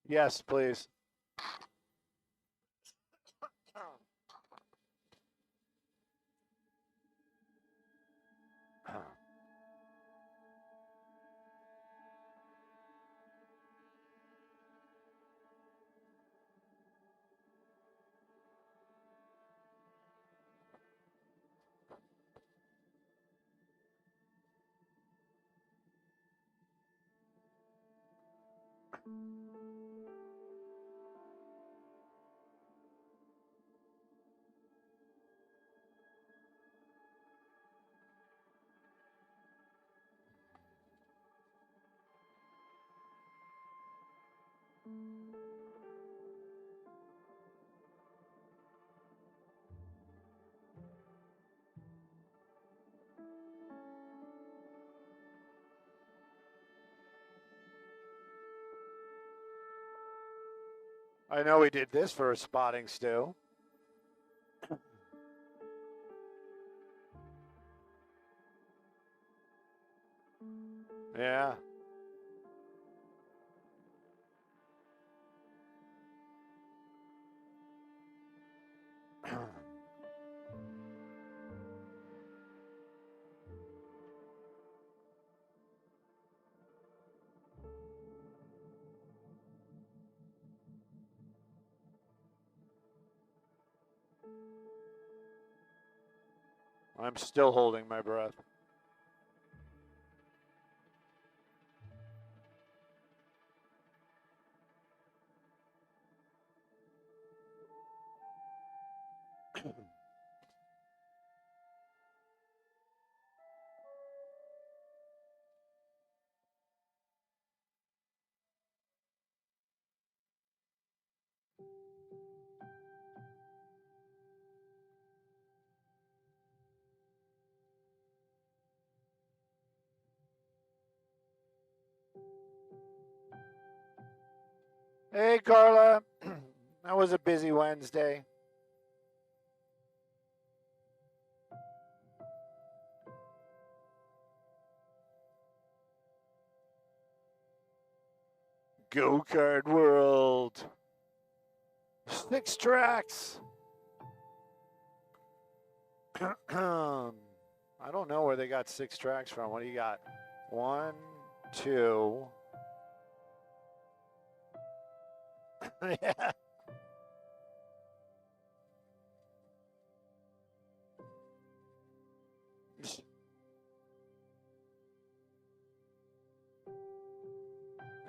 yes, please. I know we did this for a spotting stew. Yeah. I'm still holding my breath. Hey, Carla. That was a busy Wednesday. Go-kart world. 6 tracks. I don't know where they got 6 tracks from. What do you got? 1, 2. Yeah.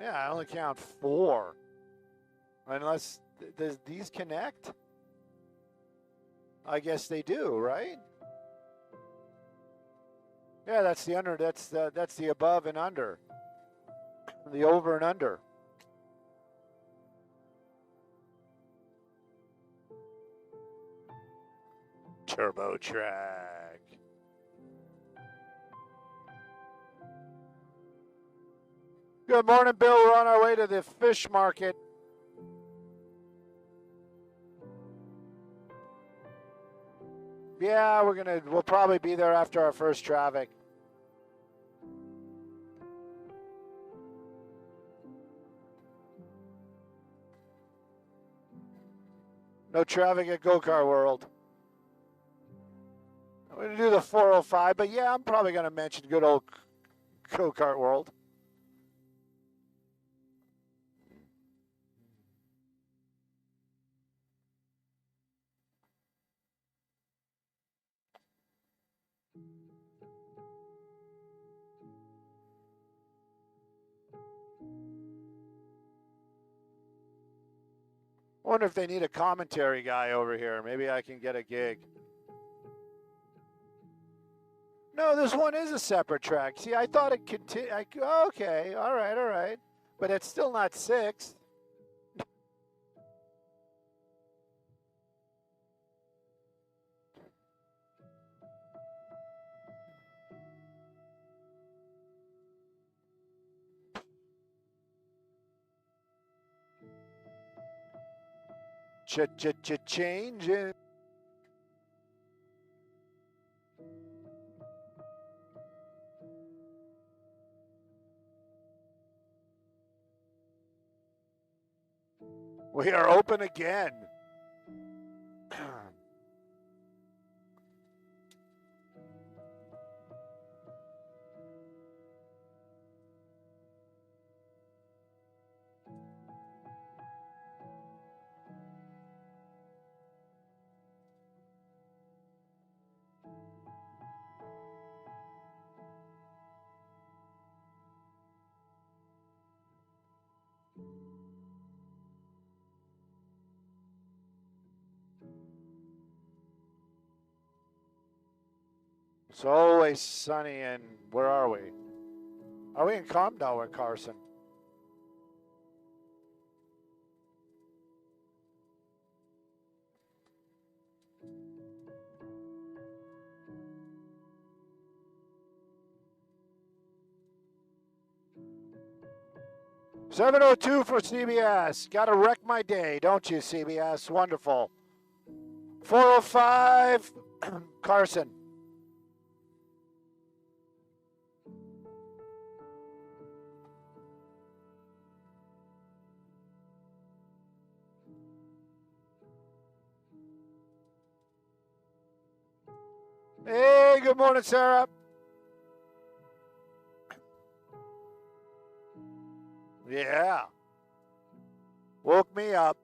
Yeah, I only count 4. Unless does these connect? I guess they do, right? Yeah, that's the under. That's the above and under. The over and under. Turbo track. Good morning, Bill. We're on our way to the fish market. Yeah, we'll probably be there after our first traffic. No traffic at Go-Kart World. I'm going to do the 405, but yeah, I'm probably going to mention good old Go-Kart World. I wonder if they need a commentary guy over here. Maybe I can get a gig. No, this one is a separate track. See, I thought it could. Okay, all right. But it's still not 6. change. We are open again. It's always sunny, and where are we? Are we in Calmdale or Carson? $7:02 for CBS. Got to wreck my day, don't you, CBS? Wonderful. 4:05, Carson. Hey, good morning, Sarah. Yeah. Woke me up.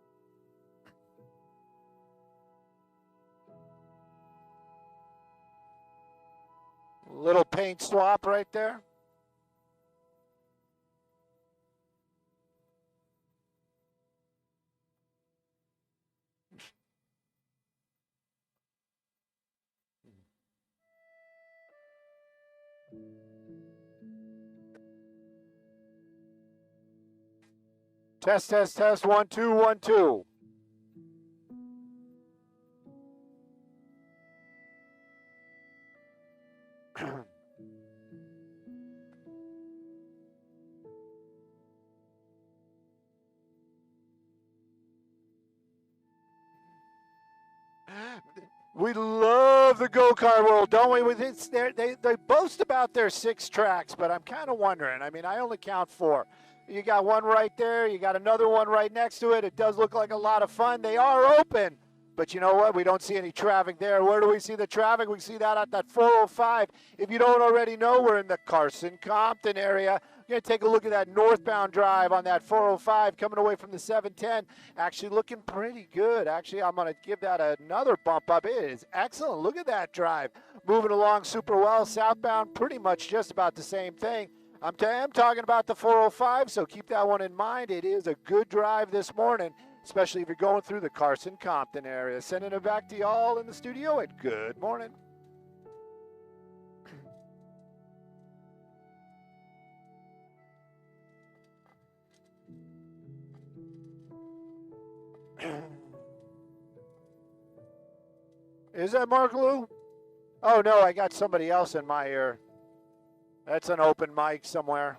Little paint swap right there. Test, test, test. 1, 2, 1, 2. We love the go-kart world, don't we? With it's they boast about their 6 tracks, but I'm kind of wondering. I mean, I only count 4. You got one right there. You got another one right next to it. It does look like a lot of fun. They are open, but you know what? We don't see any traffic there. Where do we see the traffic? We see that at that 405. If you don't already know, we're in the Carson-Compton area. We're going to take a look at that northbound drive on that 405 coming away from the 710. Actually looking pretty good. Actually, I'm going to give that another bump up. It is excellent. Look at that drive. Moving along super well. Southbound, pretty much just about the same thing. I'm talking about the 405, so keep that one in mind. It is a good drive this morning, especially if you're going through the Carson-Compton area. Sending it back to y'all in the studio at good morning. Is that Mark Lou? Oh, no, I got somebody else in my ear. That's an open mic somewhere.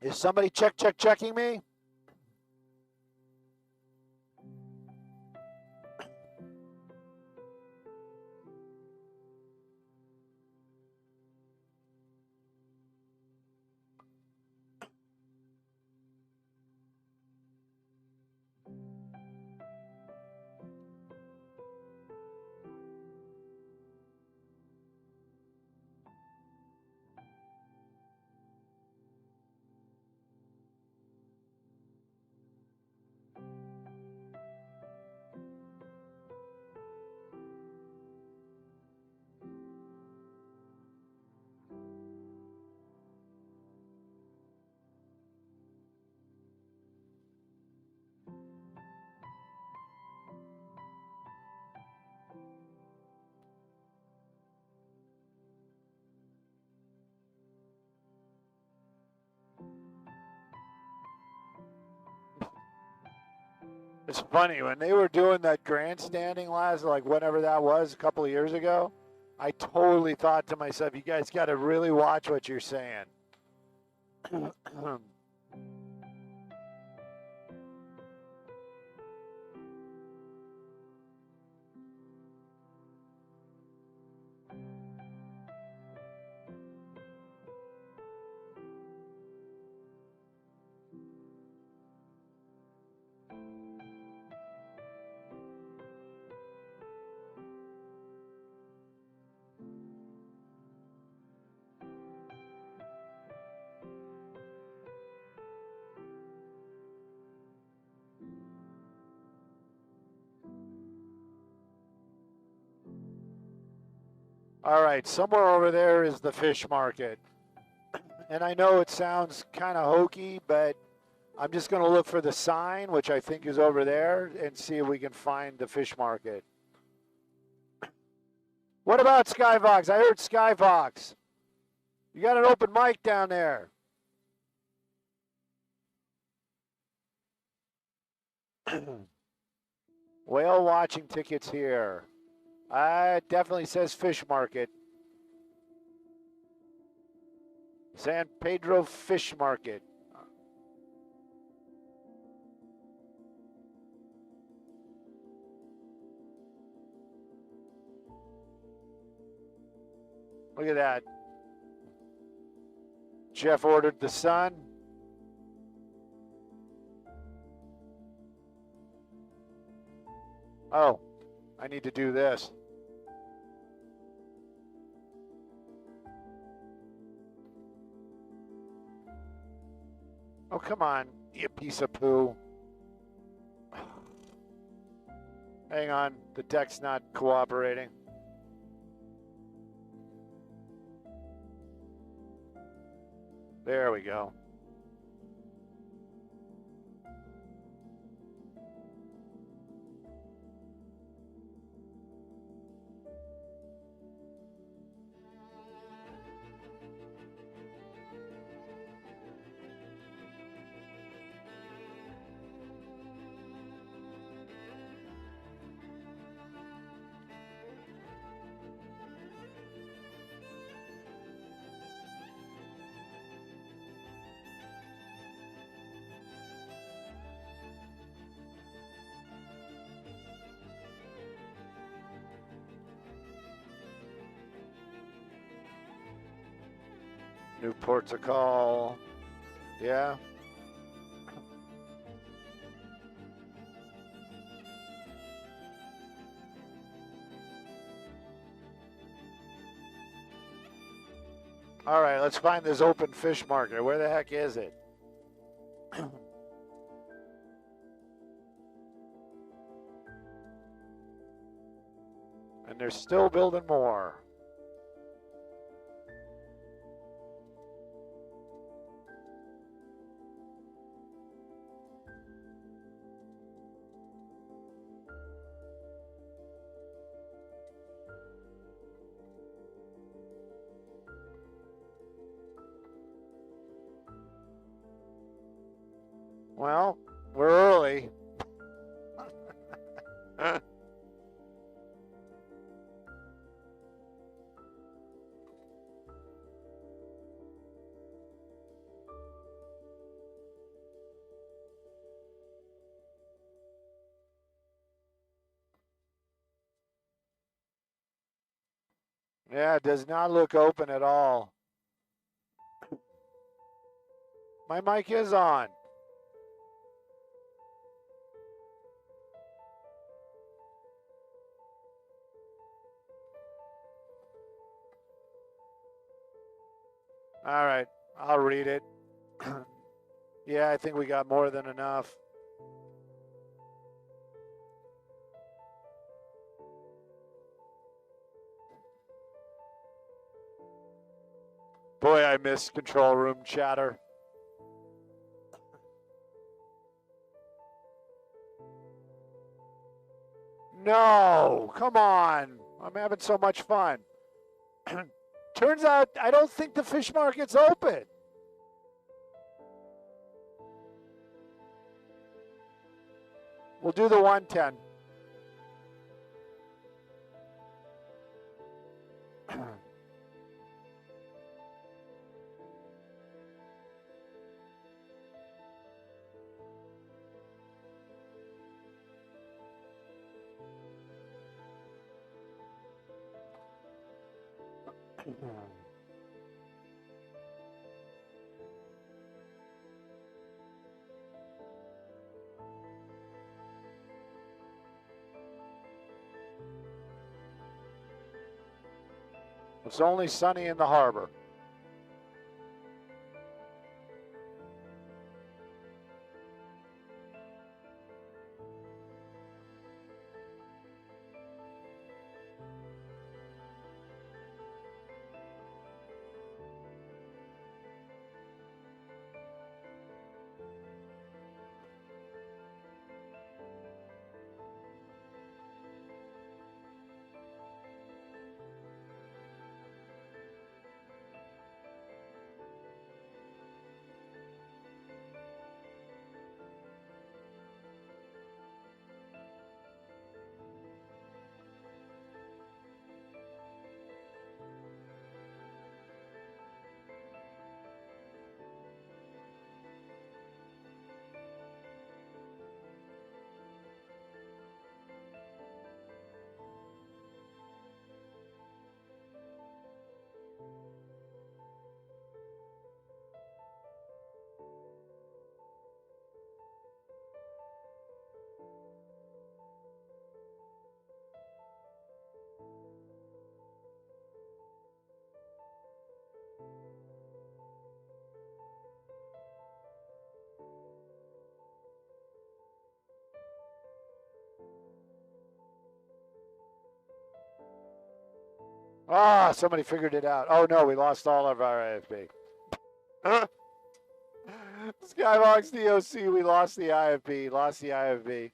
Is somebody checking me? It's funny, when they were doing that grandstanding last, like whenever that was, a couple of years ago, I totally thought to myself, you guys got to really watch what you're saying. All right, somewhere over there is the fish market. And I know it sounds kind of hokey, but I'm just going to look for the sign, which I think is over there, and see if we can find the fish market. What about Skyfox? I heard Skyfox. You got an open mic down there. Whale watching tickets here. It definitely says fish market. San Pedro Fish Market. Look at that. Jeff ordered the sun. Oh, I need to do this. Oh, come on, you piece of poo. Hang on, the deck's not cooperating. There we go. New ports a call. Yeah. All right, let's find this open fish market. Where the heck is it? And they're still building more. Well, we're early. Yeah, it does not look open at all. My mic is on. All right, I'll read it. Yeah, I think we got more than enough. Boy, I miss control room chatter. No, come on. I'm having so much fun. Turns out I don't think the fish market's open. We'll do the 110. It's only sunny in the harbor. Ah, somebody figured it out. Oh no, we lost all of our IFB. Skybox DOC, we lost the IFB. Lost the IFB.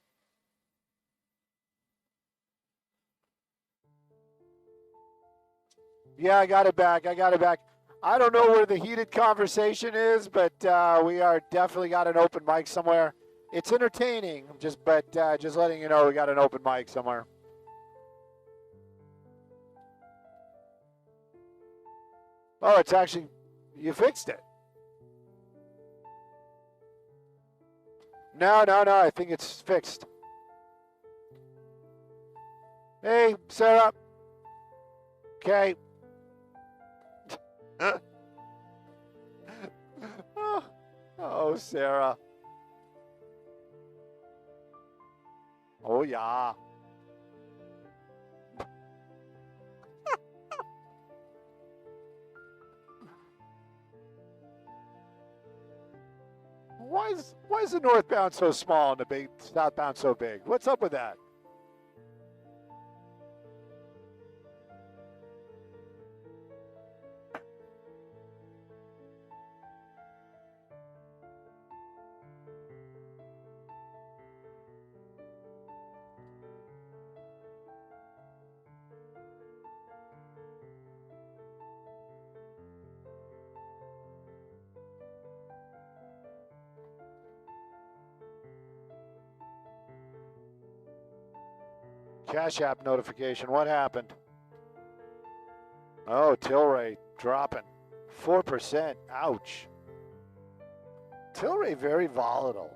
Yeah, I got it back. I got it back. I don't know where the heated conversation is, but we are definitely got an open mic somewhere. It's entertaining, just letting you know we got an open mic somewhere. Oh, it's actually, you fixed it. No, I think it's fixed. Hey, Sarah. Okay. Oh, Sarah. Oh, yeah. Why is the northbound so small and the southbound so big? What's up with that? Cash App notification. What happened? Oh, Tilray dropping 4%. Ouch. Tilray very volatile.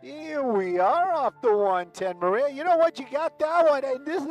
Here we are off the 110, Maria. You know what? You got that one, and this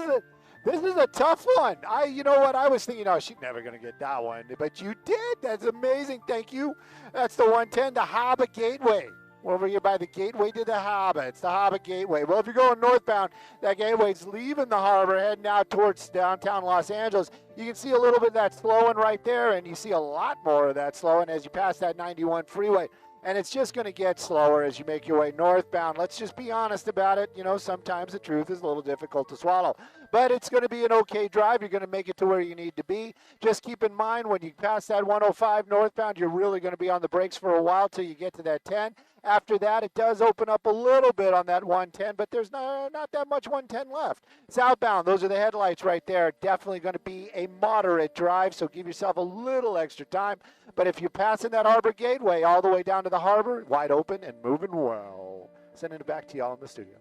is a tough one. You know what? I was thinking, oh, she's never gonna get that one, but you did. That's amazing. Thank you. That's the 110, the Harbor Gateway. We're over here by the gateway to the harbor. It's the Harbor Gateway. Well, if you're going northbound, that gateway's leaving the harbor, heading out towards downtown Los Angeles. You can see a little bit of that slowing right there, and you see a lot more of that slowing as you pass that 91 freeway. And it's just going to get slower as you make your way northbound. Let's just be honest about it. You know, sometimes the truth is a little difficult to swallow. but it's going to be an okay drive. You're going to make it to where you need to be. Just keep in mind when you pass that 105 northbound, you're really going to be on the brakes for a while till you get to that 10. After that, it does open up a little bit on that 110, but there's not that much 110 left. Southbound, those are the headlights right there. Definitely going to be a moderate drive, so give yourself a little extra time. But if you're passing that Harbor Gateway all the way down to the harbor, wide open and moving well. Sending it back to y'all in the studio.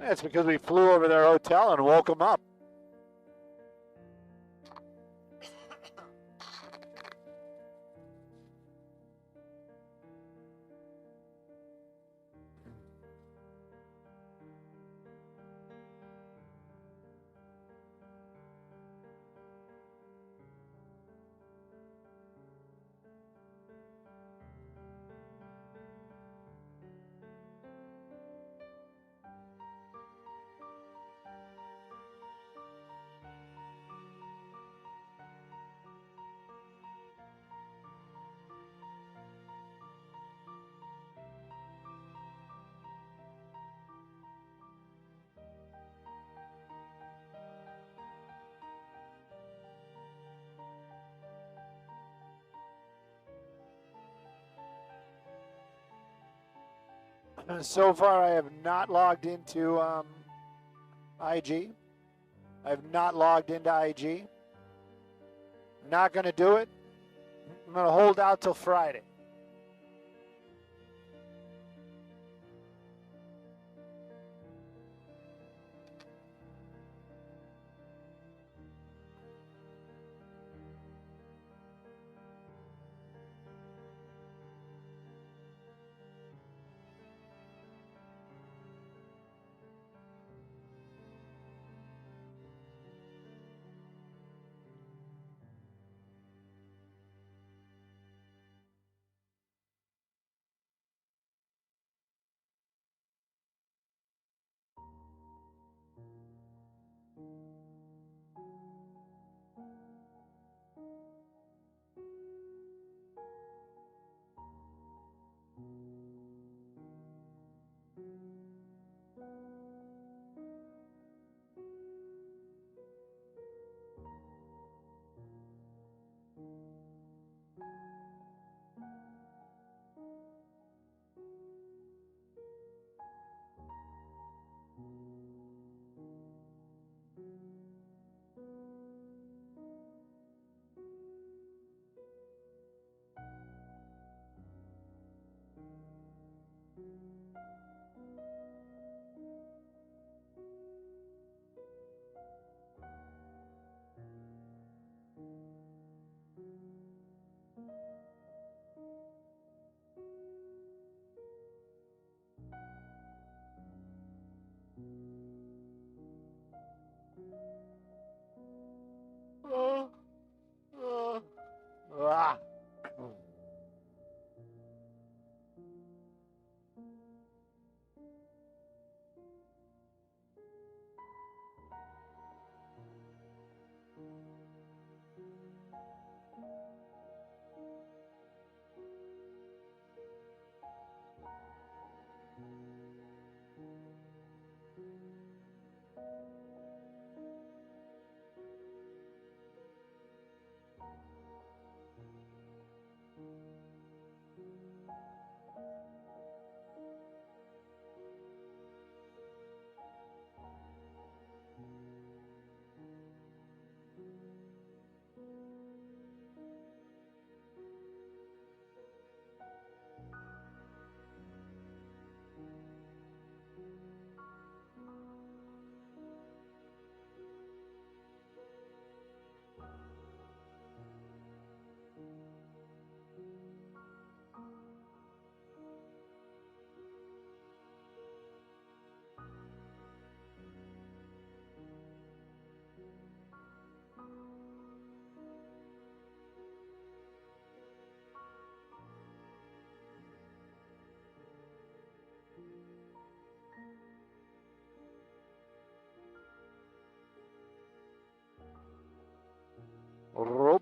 It's because we flew over their hotel and woke them up. So far, I have not logged into IG. I have not logged into IG. Not going to do it. I'm going to hold out till Friday.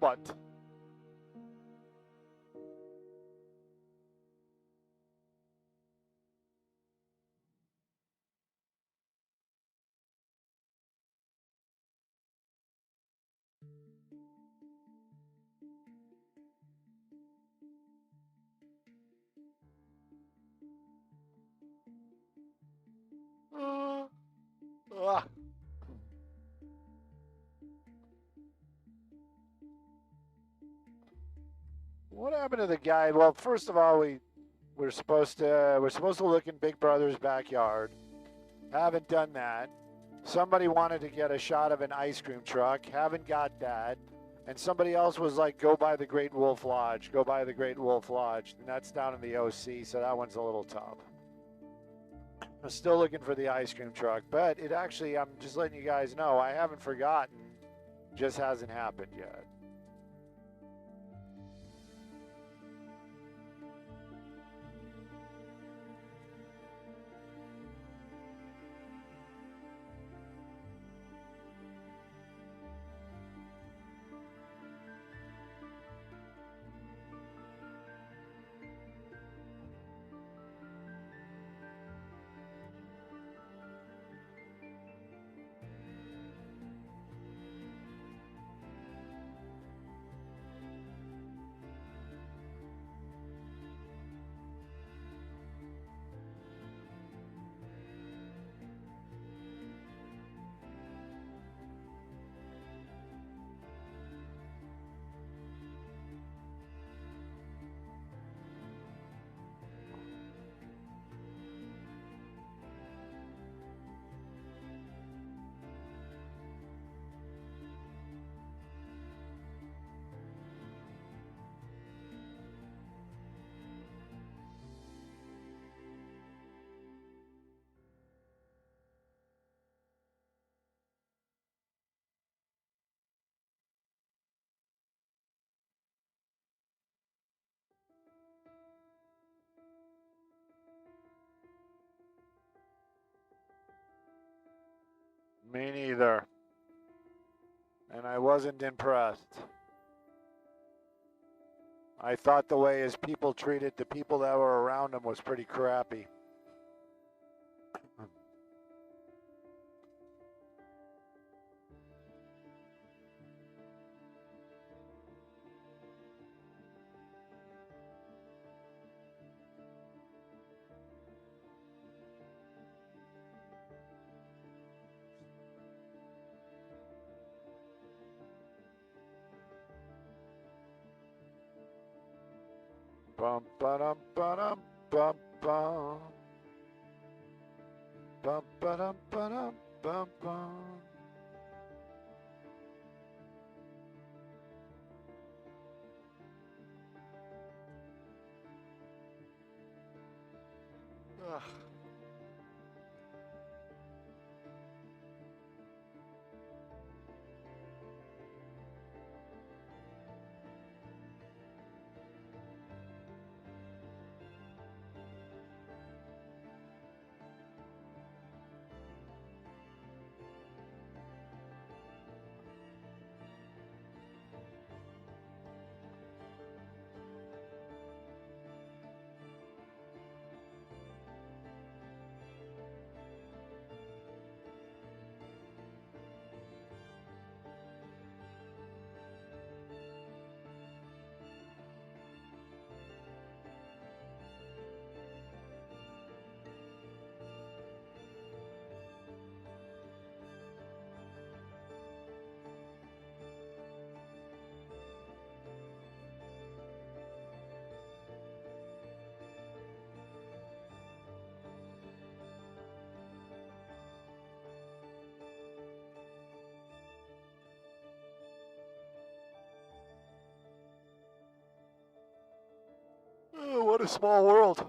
robot. Ah. What happened to the guy? Well, first of all, we're supposed to look in Big Brother's backyard. Haven't done that. Somebody wanted to get a shot of an ice cream truck. Haven't got that. And somebody else was like, go by the Great Wolf Lodge. Go by the Great Wolf Lodge. And that's down in the OC, so that one's a little tough. I'm still looking for the ice cream truck. But it actually, I'm just letting you guys know, I haven't forgotten. Just hasn't happened yet. Me neither. And I wasn't impressed. I thought the way his people treated the people that were around him was pretty crappy. Bum ba-dum ba-dum bum bum. Bum ba-dum ba-dum bum bum. Ugh. Oh, what a small world.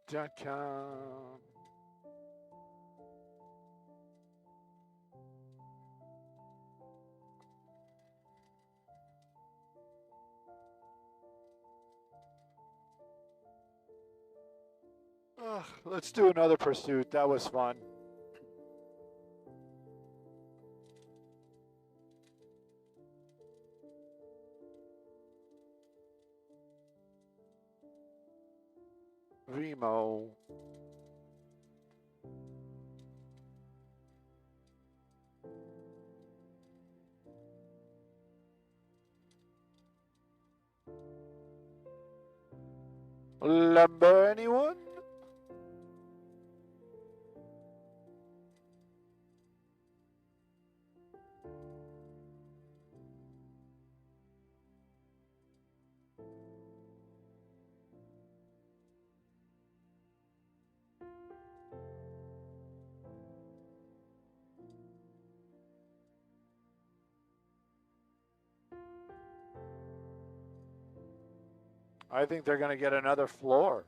.com. Let's do another pursuit. That was fun. Vimo. Lumber, anyone? I think they're going to get another floor.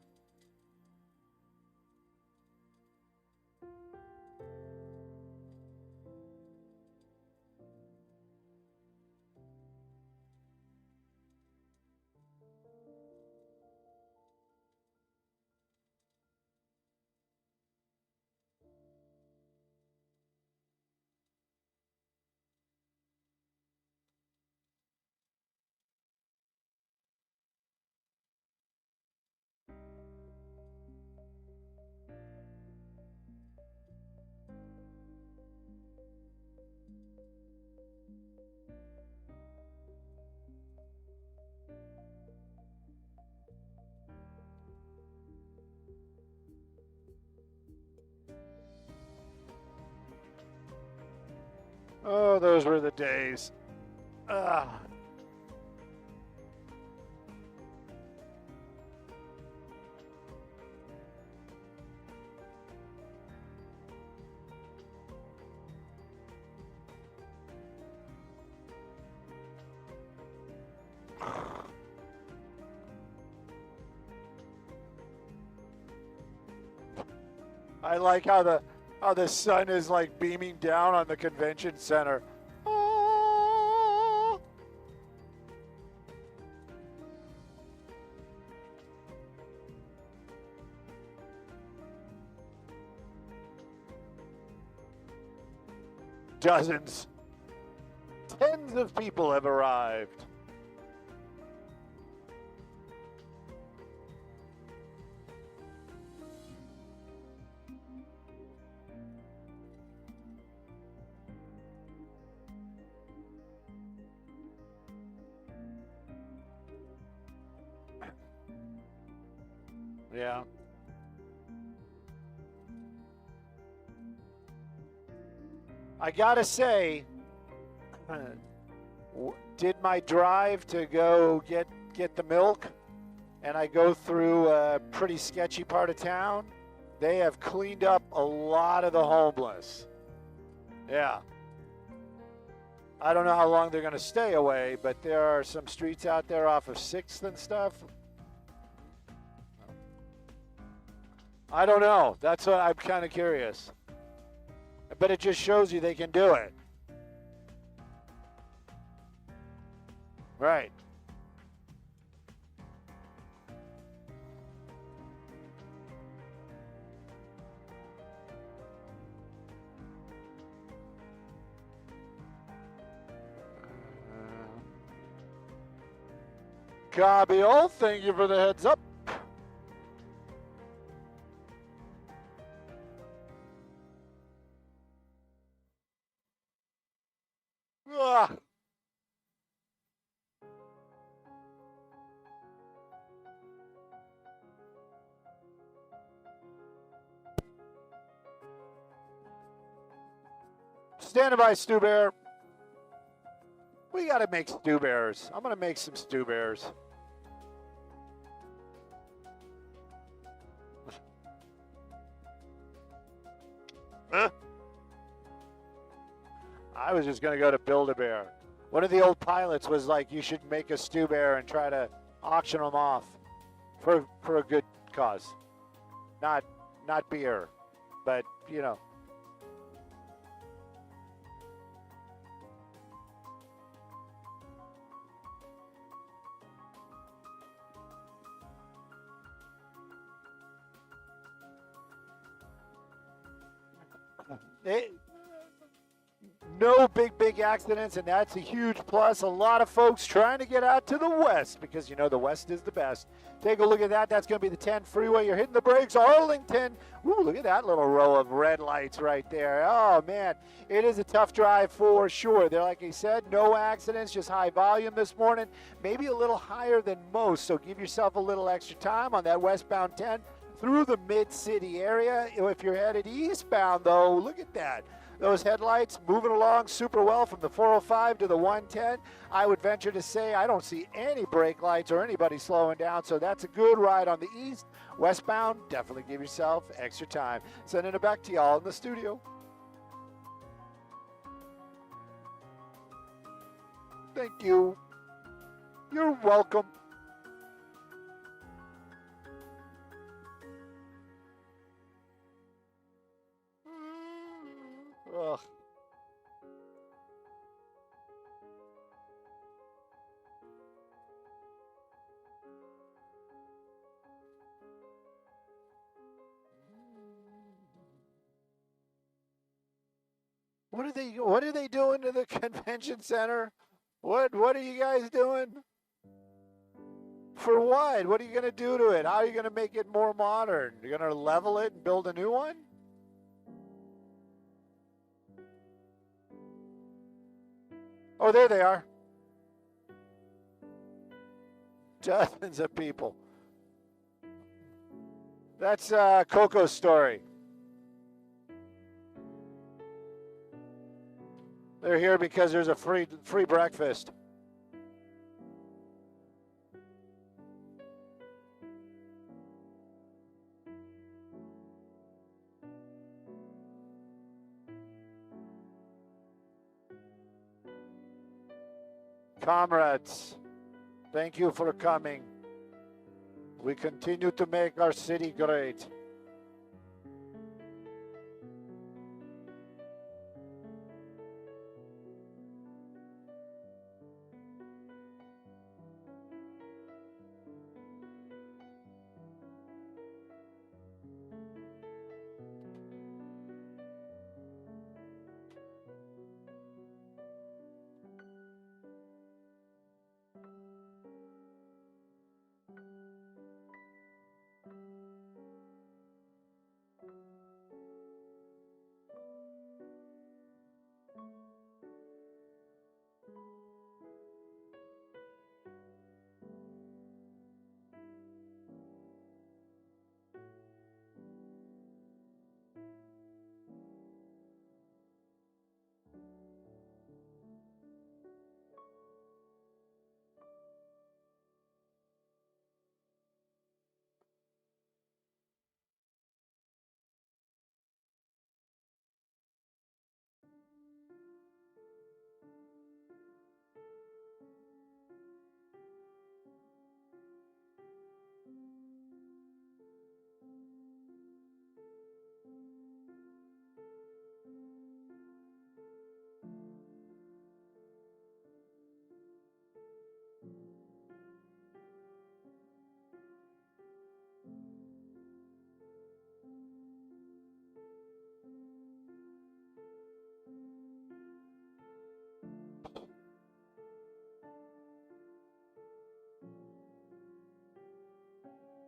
Oh, those were the days. Ah. I like how the sun is like beaming down on the convention center. Oh. Dozens, tens of people have arrived. Yeah. I gotta say, did my drive to go get the milk, and I go through a pretty sketchy part of town. They have cleaned up a lot of the homeless. Yeah. I don't know how long they're going to stay away, but there are some streets out there off of 6th and stuff. I don't know. That's what I'm kind of curious. But it just shows you they can do it. Right. Gabriel, thank you for the heads up. Ah. Standing by, Stew Bear. We got to make stew bears. I'm going to make some stew bears. I was just going to go to Build-A-Bear. One of the old pilots was like, you should make a stew bear and try to auction them off for a good cause. not beer, but you know. It, no big accidents, and that's a huge plus. A lot of folks trying to get out to the west because, you know, the west is the best. Take a look at that. That's going to be the 10 freeway. You're hitting the brakes. Arlington. Ooh, look at that little row of red lights right there. Oh, man. It is a tough drive for sure. There, like I said, no accidents, just high volume this morning. Maybe a little higher than most, so give yourself a little extra time on that westbound 10 through the mid-city area. If you're headed eastbound, though, look at that. Those headlights moving along super well from the 405 to the 110. I would venture to say I don't see any brake lights or anybody slowing down, so that's a good ride on the east. Westbound, definitely give yourself extra time. Sending it back to y'all in the studio. Thank you. You're welcome. Ugh. What are they doing to the convention center? What are you guys doing? For what? What are you going to do to it? How are you going to make it more modern? You're going to level it and build a new one? Oh, there they are. Dozens of people. That's Coco's story. They're here because there's a free breakfast. Comrades, thank you for coming. We continue to make our city great.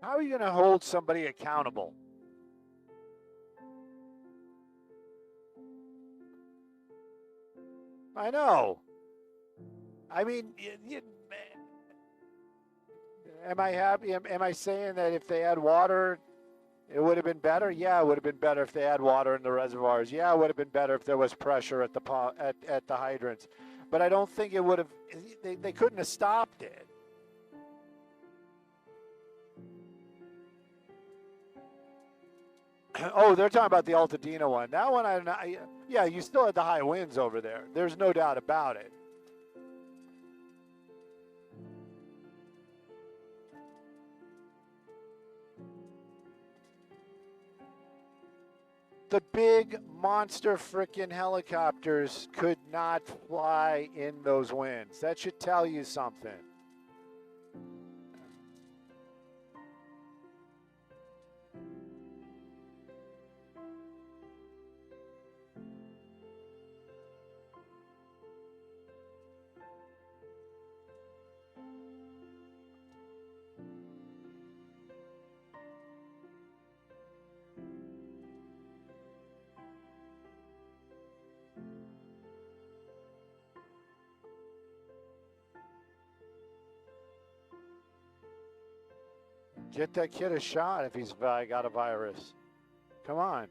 How are you going to hold somebody accountable? I know. I mean, am I happy? Am I saying that if they had water, it would have been better? Yeah, it would have been better if they had water in the reservoirs. Yeah, it would have been better if there was pressure at the hydrants. But I don't think it would have. They couldn't have stopped it. Oh, they're talking about the Altadena one. That one, yeah, you still had the high winds over there. There's no doubt about it. the big monster frickin' helicopters could not fly in those winds. That should tell you something. Get that kid a shot if he's got a virus. Come on.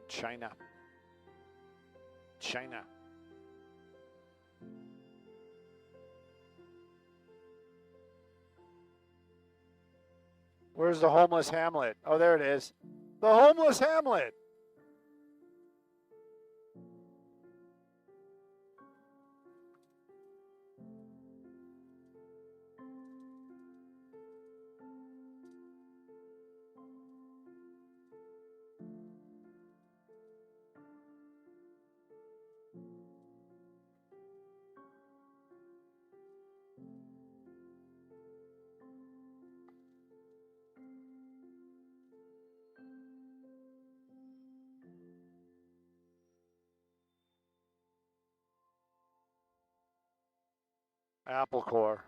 China. China. Where's the homeless Hamlet? Oh, there it is. The homeless Hamlet. Apple core.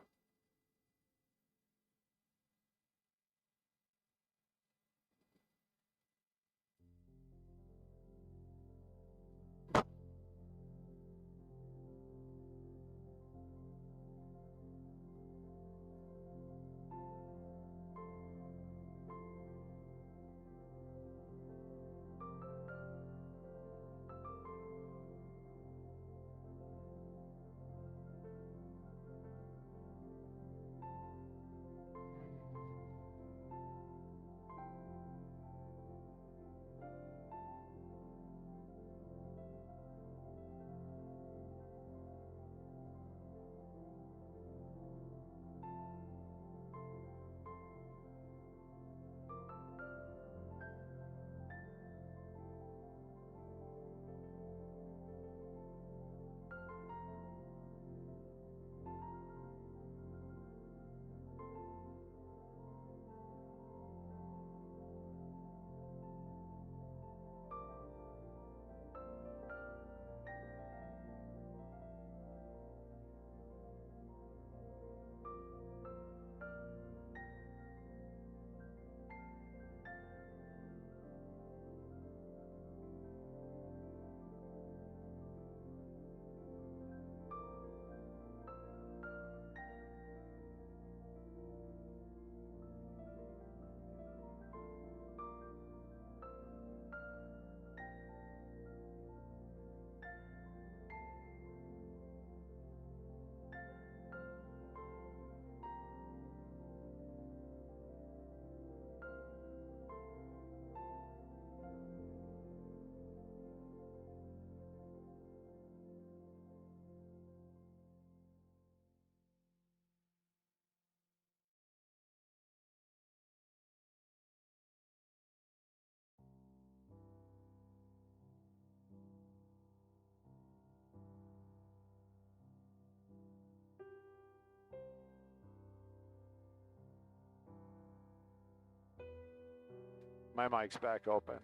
My mic's back open.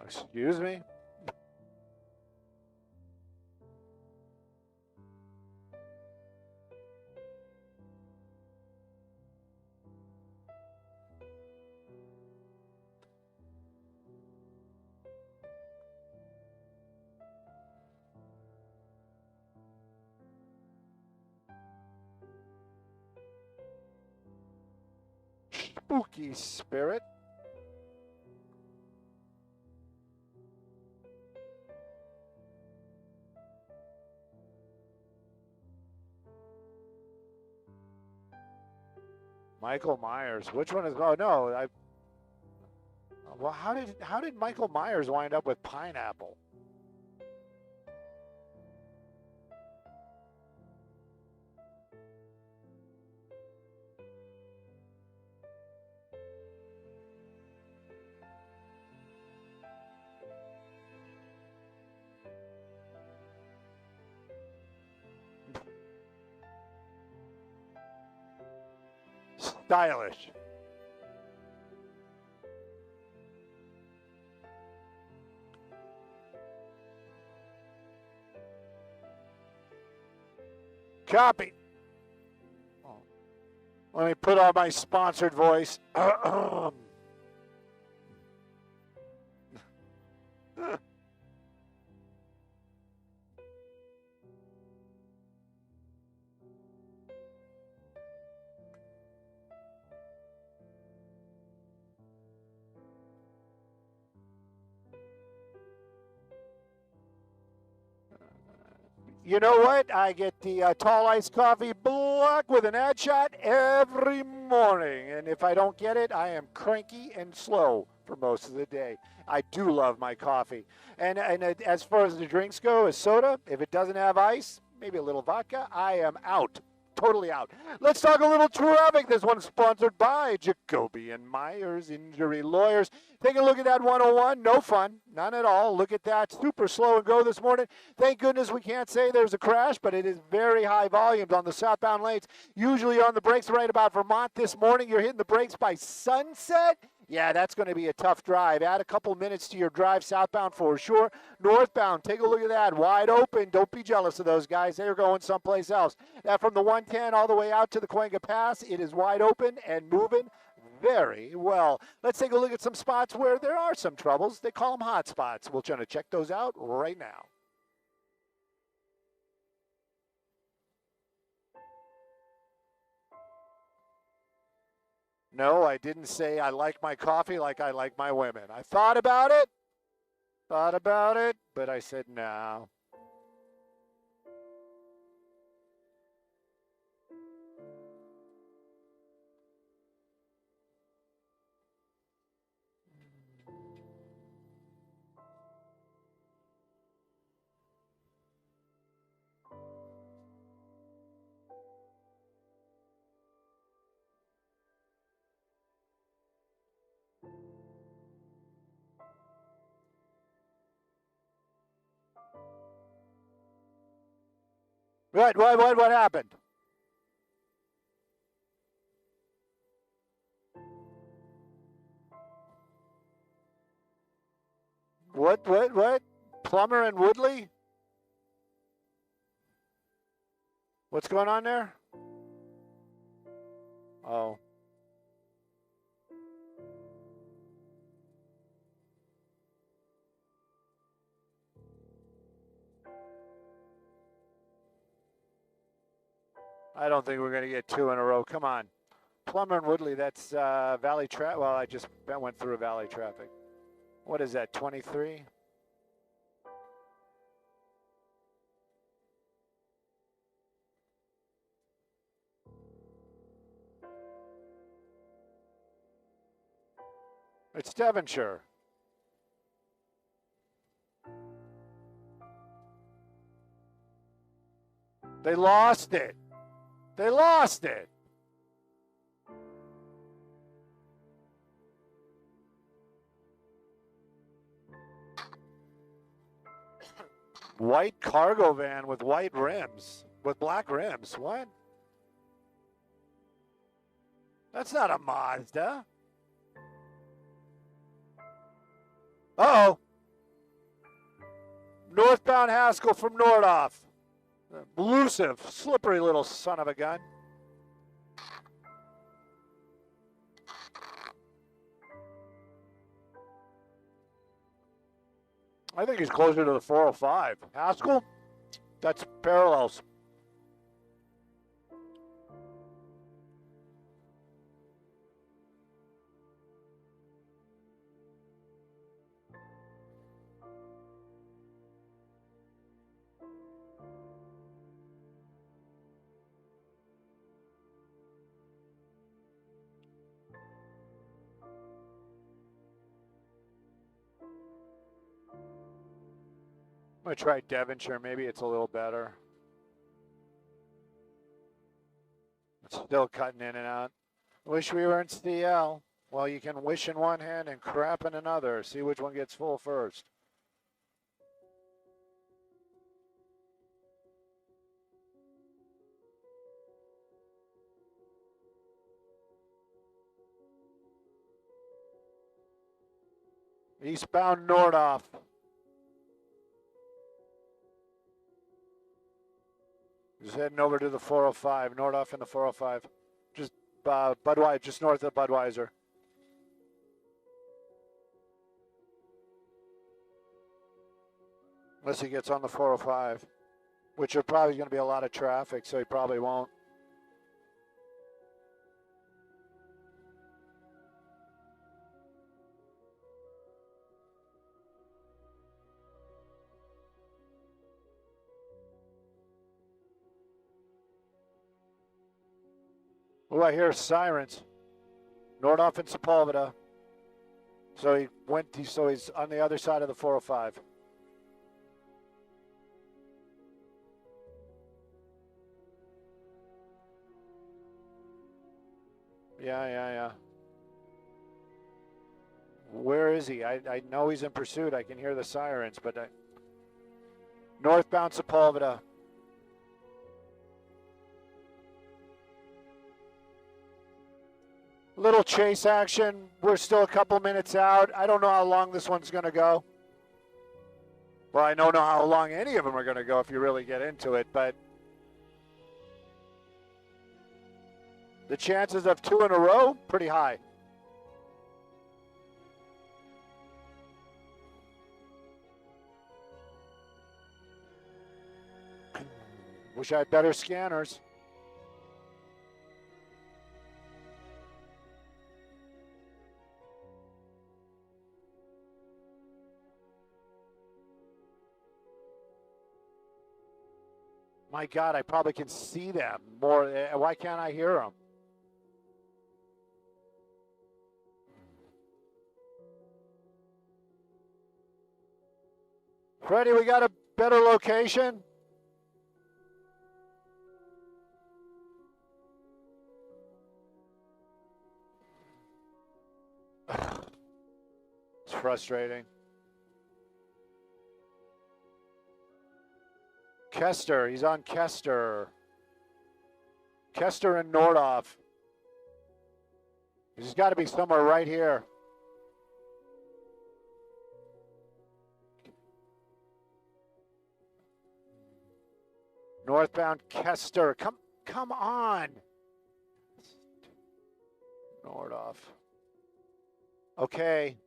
Excuse me? Spooky spirit. Michael Myers. Which one is? Oh no, Well, how did Michael Myers wind up with pineapple? Stylish. Copy. Let me put on my sponsored voice. You know what? I get the tall iced coffee black with an ad shot every morning. And if I don't get it, I am cranky and slow for most of the day. I do love my coffee. And as far as the drinks go, a soda, if it doesn't have ice, maybe a little vodka, I am out. Totally out. Let's talk a little traffic. This one's sponsored by Jacoby and Myers Injury Lawyers. Take a look at that 101. No fun. None at all. Look at that. Super slow and go this morning. Thank goodness we can't say there's a crash, but it is very high volumes on the southbound lanes. Usually on the brakes right about Vermont this morning. You're hitting the brakes by sunset. Yeah, that's going to be a tough drive. Add a couple minutes to your drive southbound for sure. Northbound, take a look at that. Wide open. Don't be jealous of those guys. They're going someplace else. Now from the 110 all the way out to the Cahuenga Pass, it is wide open and moving very well. Let's take a look at some spots where there are some troubles. They call them hot spots. We'll try to check those out right now. No, I didn't say I like my coffee like I like my women. I thought about it, but I said no. What happened? What? Plummer and Woodley? What's going on there? Oh. I don't think we're going to get two in a row. Come on. Plummer and Woodley, that's Valley traffic. Well, I just went through Valley traffic. What is that, 23? It's Devonshire. They lost it. They lost it. White cargo van with white rims, with black rims. What? That's not a Mazda. Uh-oh. Northbound Haskell from Nordoff. Elusive, slippery little son of a gun. I think he's closer to the 405. Haskell? That's parallels. going to try Devonshire. Maybe it's a little better. It's still cutting in and out. Wish we were in CL. Well, you can wish in one hand and crap in another. See which one gets full first. Eastbound Nordoff. Just heading over to the 405. Nordoff in the 405. Just Budweiser, just north of Budweiser. Unless he gets on the 405, which are probably going to be a lot of traffic, so he probably won't. Oh, I hear sirens. Nordoff and Sepulveda. So he's on the other side of the 405. Yeah. Where is he? I know he's in pursuit. I can hear the sirens, but northbound Sepulveda. Little chase action. We're still a couple minutes out. I don't know how long this one's going to go. Well, I don't know how long any of them are going to go if you really get into it, but the chances of 2 in a row, pretty high. Wish I had better scanners. My God, I probably can see them more. Why can't I hear them? Freddie, we got a better location? It's frustrating. Kester, he's on Kester. Kester and Nordoff. He's got to be somewhere right here. Northbound Kester. Come on. Nordoff. Okay.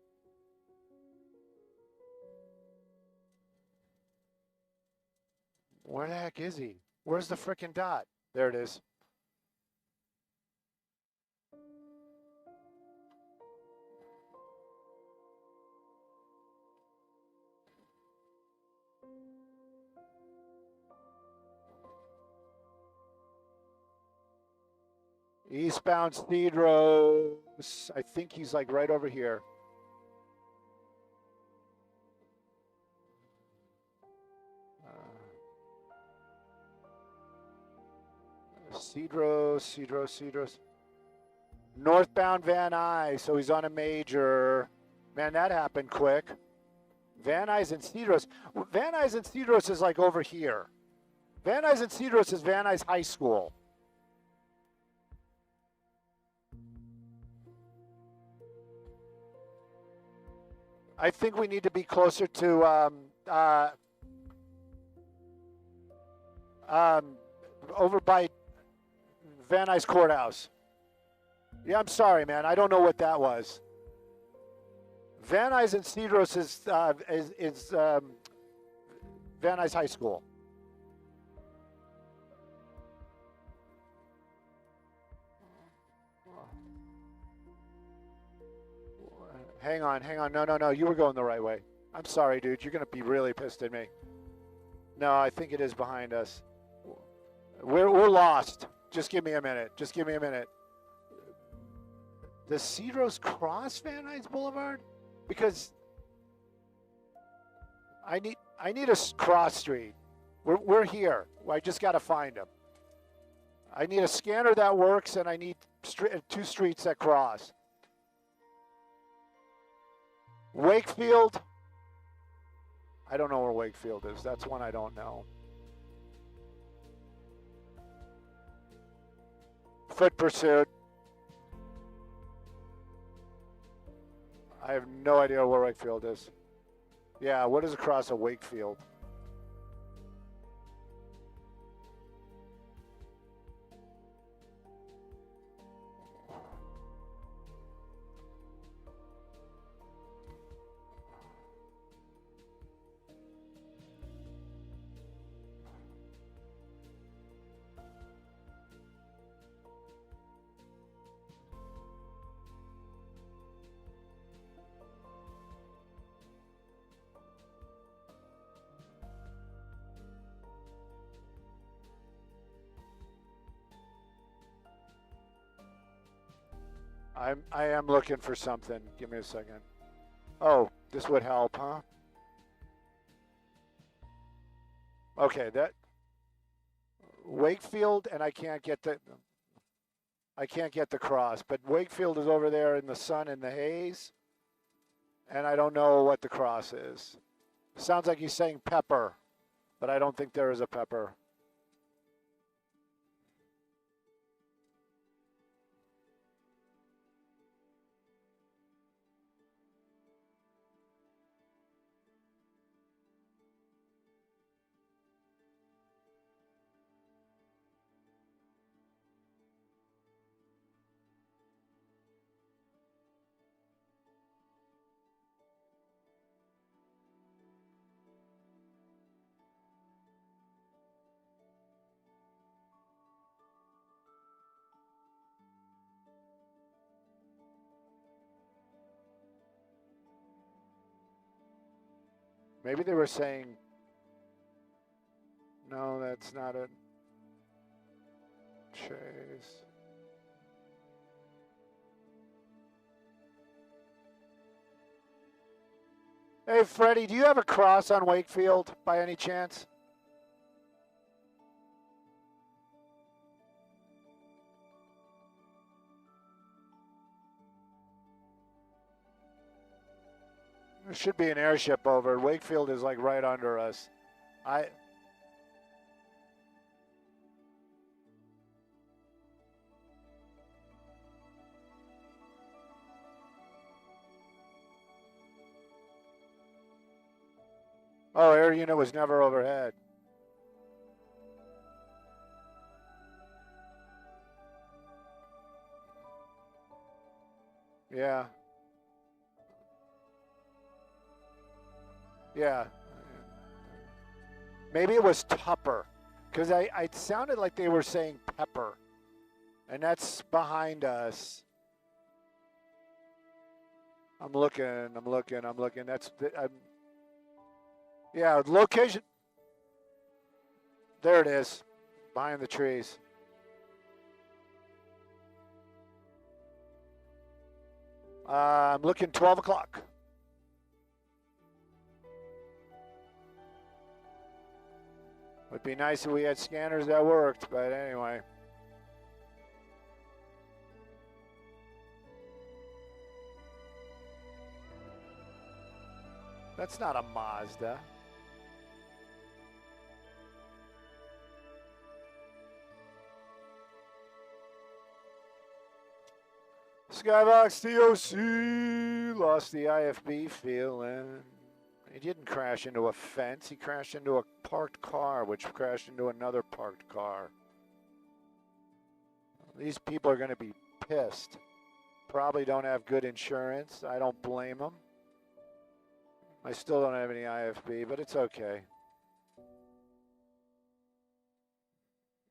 Where the heck is he? Where's the frickin' dot? There it is. Eastbound Cedros. I think he's like right over here. Cedros. Northbound Van Nuys, so he's on a major. Man, that happened quick. Van Nuys and Cedros. Van Nuys and Cedros is like over here. Van Nuys and Cedros is Van Nuys High School. I think we need to be closer to over by Van Nuys Courthouse. Yeah, I'm sorry, man. I don't know what that was. Van Nuys and Cedros is Van Nuys High School. Hang on. No. You were going the right way. I'm sorry, dude. You're going to be really pissed at me. No, I think it is behind us. We're lost. Just give me a minute. Does Cedros cross Van Nuys Boulevard? Because I I need a cross street. We're here. I just got to find them. I need a scanner that works, and I need two streets that cross. Wakefield. I don't know where Wakefield is. That's one I don't know. Foot pursuit. I have no idea where Wakefield is. Yeah, what is across a Wakefield? I am looking for something. Give me a second. Oh, this would help, huh? Okay, that Wakefield, and I can't get the cross, but Wakefield is over there in the sun and the haze, and I don't know what the cross is. Sounds like he's saying pepper, but I don't think there is a pepper. Maybe they were saying, no, that's not it. Chase. Hey, Freddie, do you have a cross on Wakefield by any chance? There should be an airship over. Wakefield is like right under us. Oh, air unit was never overhead. Yeah. Yeah. Maybe it was Tupper, because it sounded like they were saying pepper, and that's behind us. I'm looking. That's yeah, location. There it is, behind the trees. I'm looking 12 o'clock. Would be nice if we had scanners that worked, but anyway. That's not a Mazda. Skybox DOC lost the IFB feeling. He didn't crash into a fence. He crashed into a parked car, which crashed into another parked car. These people are going to be pissed. Probably don't have good insurance. I don't blame them. I still don't have any IFB, but it's okay.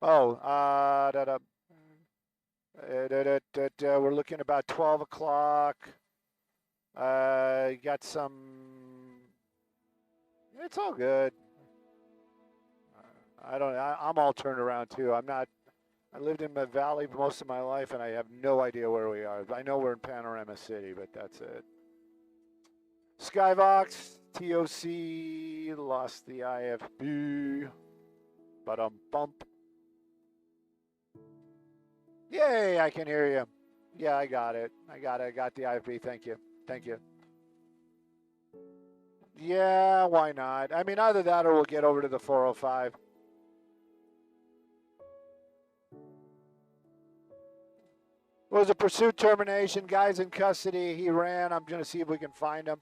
Oh, we're looking about 12 o'clock. Got some. It's all good. I'm all turned around too. I lived in the valley most of my life, and I have no idea where we are. I know we're in Panorama City, but that's it. Skyvox, TOC, lost the IFB. Bump. Yay, I can hear you. Yeah, I got it. I got the IFB. Thank you. Yeah, why not? I mean, either that or we'll get over to the 405. It was a pursuit termination. Guy's in custody. He ran. I'm going to see if we can find him.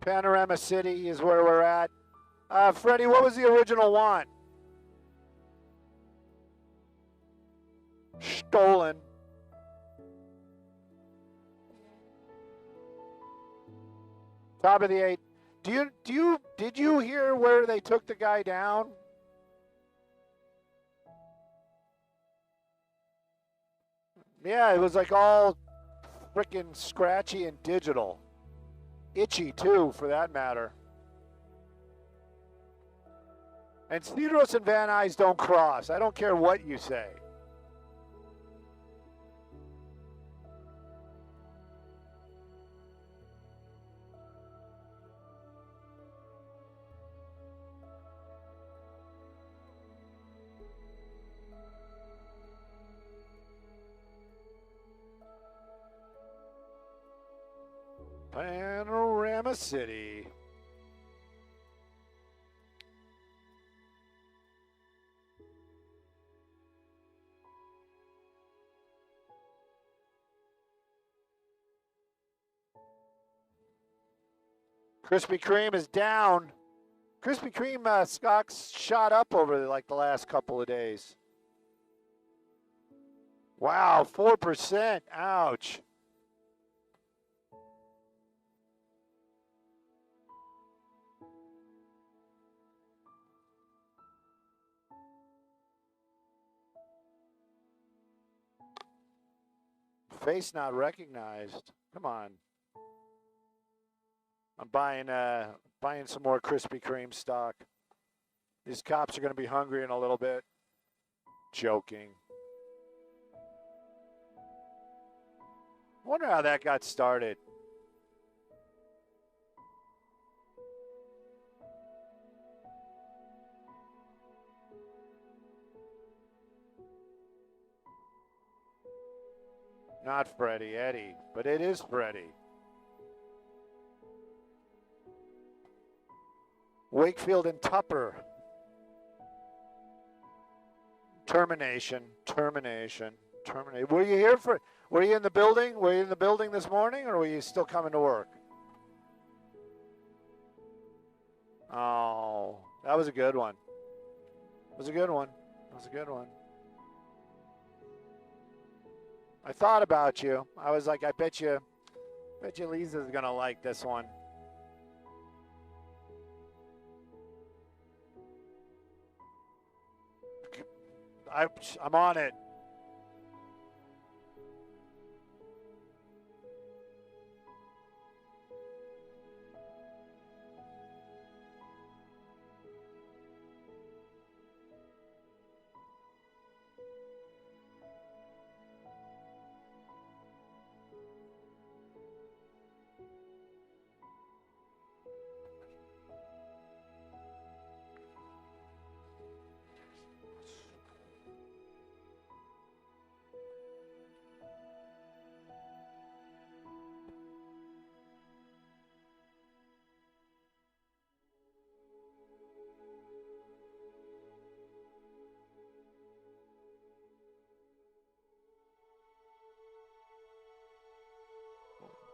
Panorama City is where we're at. Freddie, what was the original one? Stolen. Top of the 8. Did you hear where they took the guy down? Yeah, it was like all freaking scratchy and digital. Itchy too, for that matter. And Cedros and Van Nuys don't cross. I don't care what you say. Panorama City. Krispy Kreme is down. Krispy Kreme stocks shot up over like the last couple of days. Wow, 4%. Ouch. Face not recognized. Come on. I'm buying some more Krispy Kreme stock. These cops are going to be hungry in a little bit. Joking. Wonder how that got started. Not Freddie, Eddie, but it is Freddie. Wakefield and Tupper. Termination. Were you in the building? Were you in the building this morning, or were you still coming to work? Oh, that was a good one. I thought about you. I was like, I bet you Lisa's gonna like this one. I'm on it.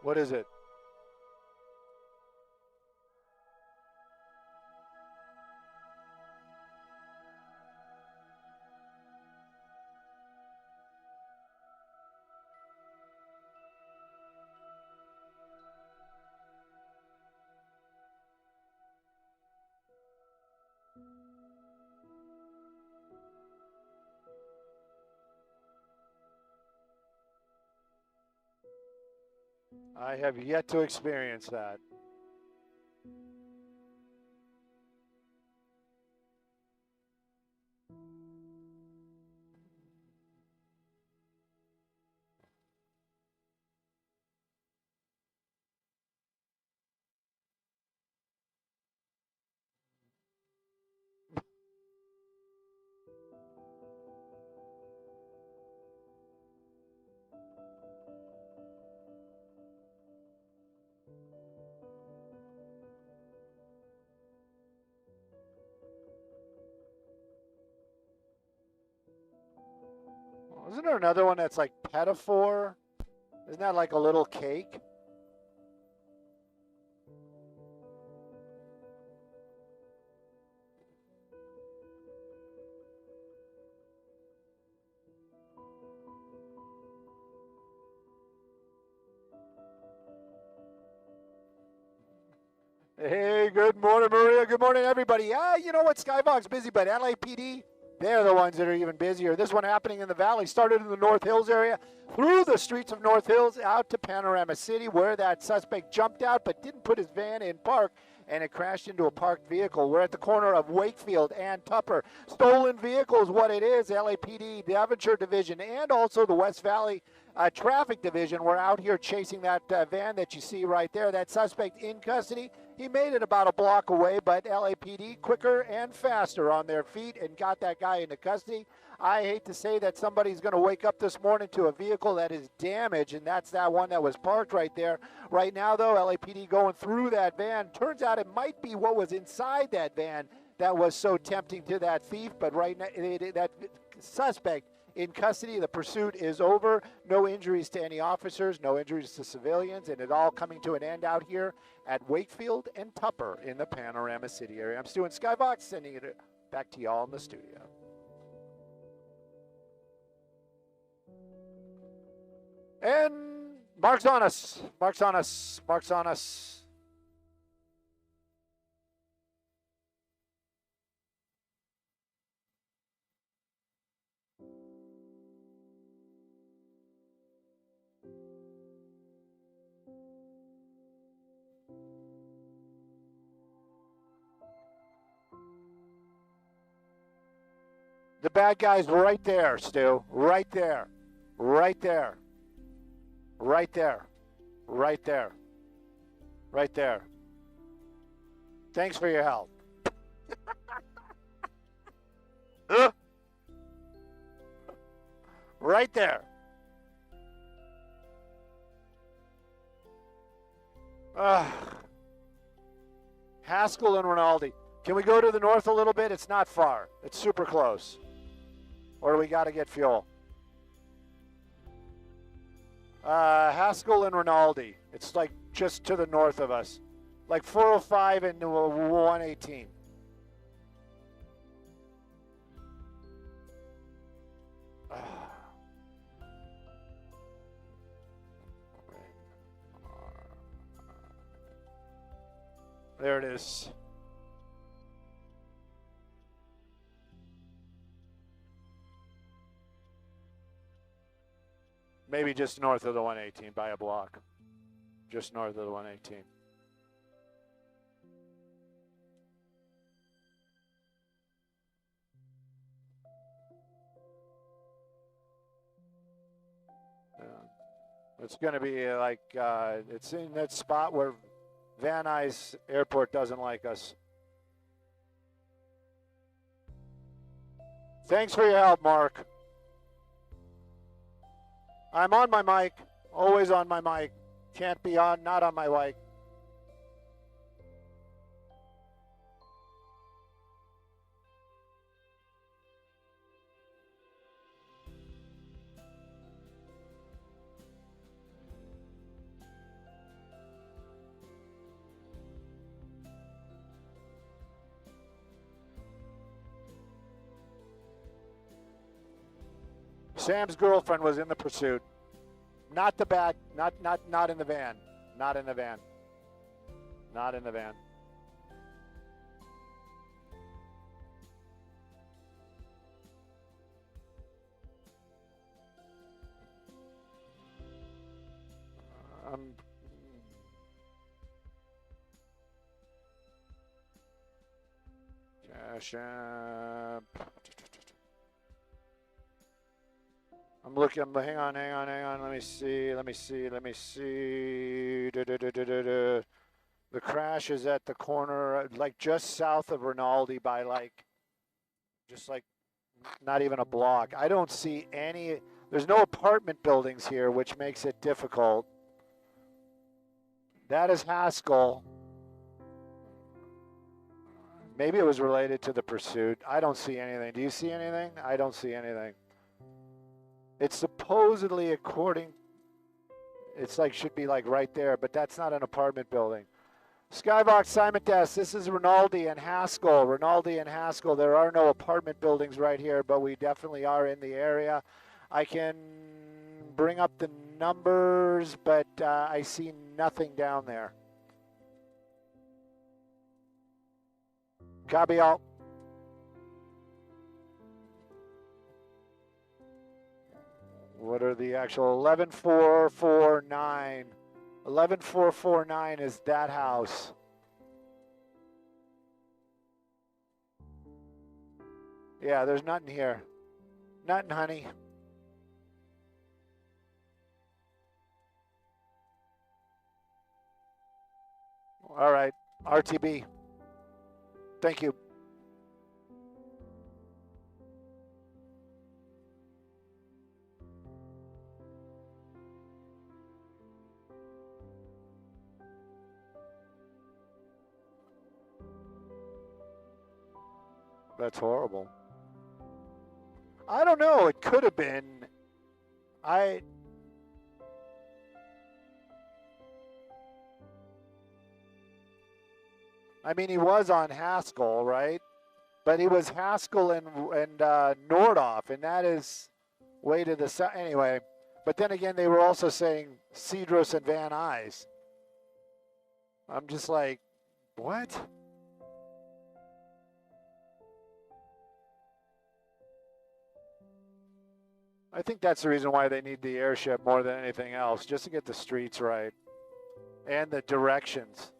What is it? I have yet to experience that. Isn't there another one that's like Petaphore? Isn't that like a little cake? Hey, good morning, Maria. Good morning, everybody. You know what? Skybox's busy, but LAPD, they're the ones that are even busier. This one happening in the valley started in the North Hills area, through the streets of North Hills, out to Panorama City, where that suspect jumped out but didn't put his van in park, and it crashed into a parked vehicle. We're at the corner of Wakefield and Tupper. Stolen vehicle is what it is. LAPD, the Devonshire Division, and also the West Valley Traffic Division. We're out here chasing that van that you see right there. That suspect in custody. He made it about a block away, but LAPD quicker and faster on their feet and got that guy into custody. I hate to say that somebody's going to wake up this morning to a vehicle that is damaged, and that's that one that was parked right there. Right now, though, LAPD going through that van. Turns out it might be what was inside that van that was so tempting to that thief, but right now, that suspect in custody. The pursuit is over. No injuries to any officers, no injuries to civilians, and it all coming to an end out here at Wakefield and Tupper in the Panorama City area. I'm Stu in Skybox, sending it back to y'all in the studio. And Mark's on us. Mark's on us. Mark's on us. The bad guy's right there, Stu. Right there. Right there. Right there. Right there. Right there. Thanks for your help. Right there. Haskell and Rinaldi. Can we go to the north a little bit? It's not far. It's super close. Or do we got to get fuel? Haskell and Rinaldi. It's like just to the north of us. Like 405 and 118. There it is. Maybe just north of the 118 by a block. Just north of the 118. It's going to be like, it's in that spot where Van Nuys Airport doesn't like us. Thanks for your help, Mark. I'm on my mic, always on my mic. Can't be on, not on my mic. Sam's girlfriend was in the pursuit. Not the back, not in the van. Not in the van. Not in the van. Cash app. I'm looking, hang on. Let me see. The crash is at the corner, like just south of Rinaldi by just not even a block. I don't see any, there's no apartment buildings here, which makes it difficult. That is Haskell. Maybe it was related to the pursuit. I don't see anything. Do you see anything? I don't see anything. It's supposedly according, it's like, should be like right there, but that's not an apartment building. Skybox Simon Test, this is Rinaldi and Haskell. Rinaldi and Haskell, there are no apartment buildings right here, but we definitely are in the area. I can bring up the numbers, but I see nothing down there. Copy all. What are the actual 11449? 11449 is that house. Yeah, there's nothing here. Nothing, honey. All right, RTB. Thank you. That's horrible. I don't know. It could have been. I mean, he was on Haskell, right? But he was Haskell and Nordhoff, and that is way to the south. Anyway, but then again, they were also saying Cedros and Van Nuys. I'm just like, what? I think that's the reason why they need the airship more than anything else, just to get the streets right and the directions.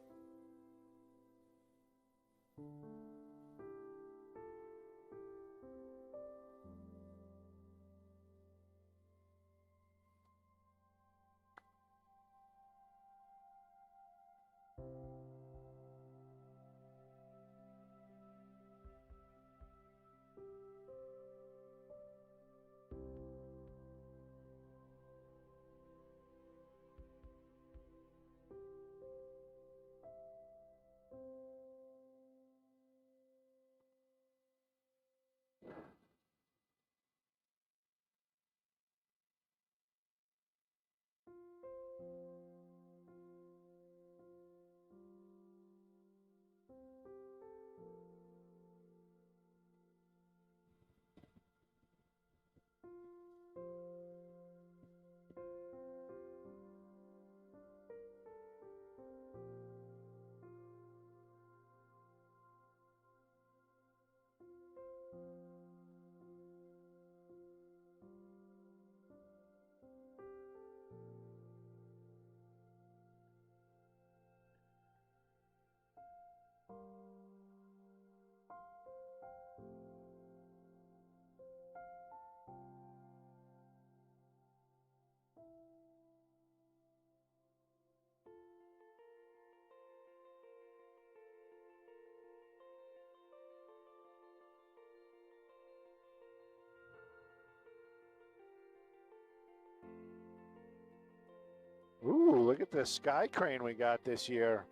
Ooh, look at this sky crane we got this year.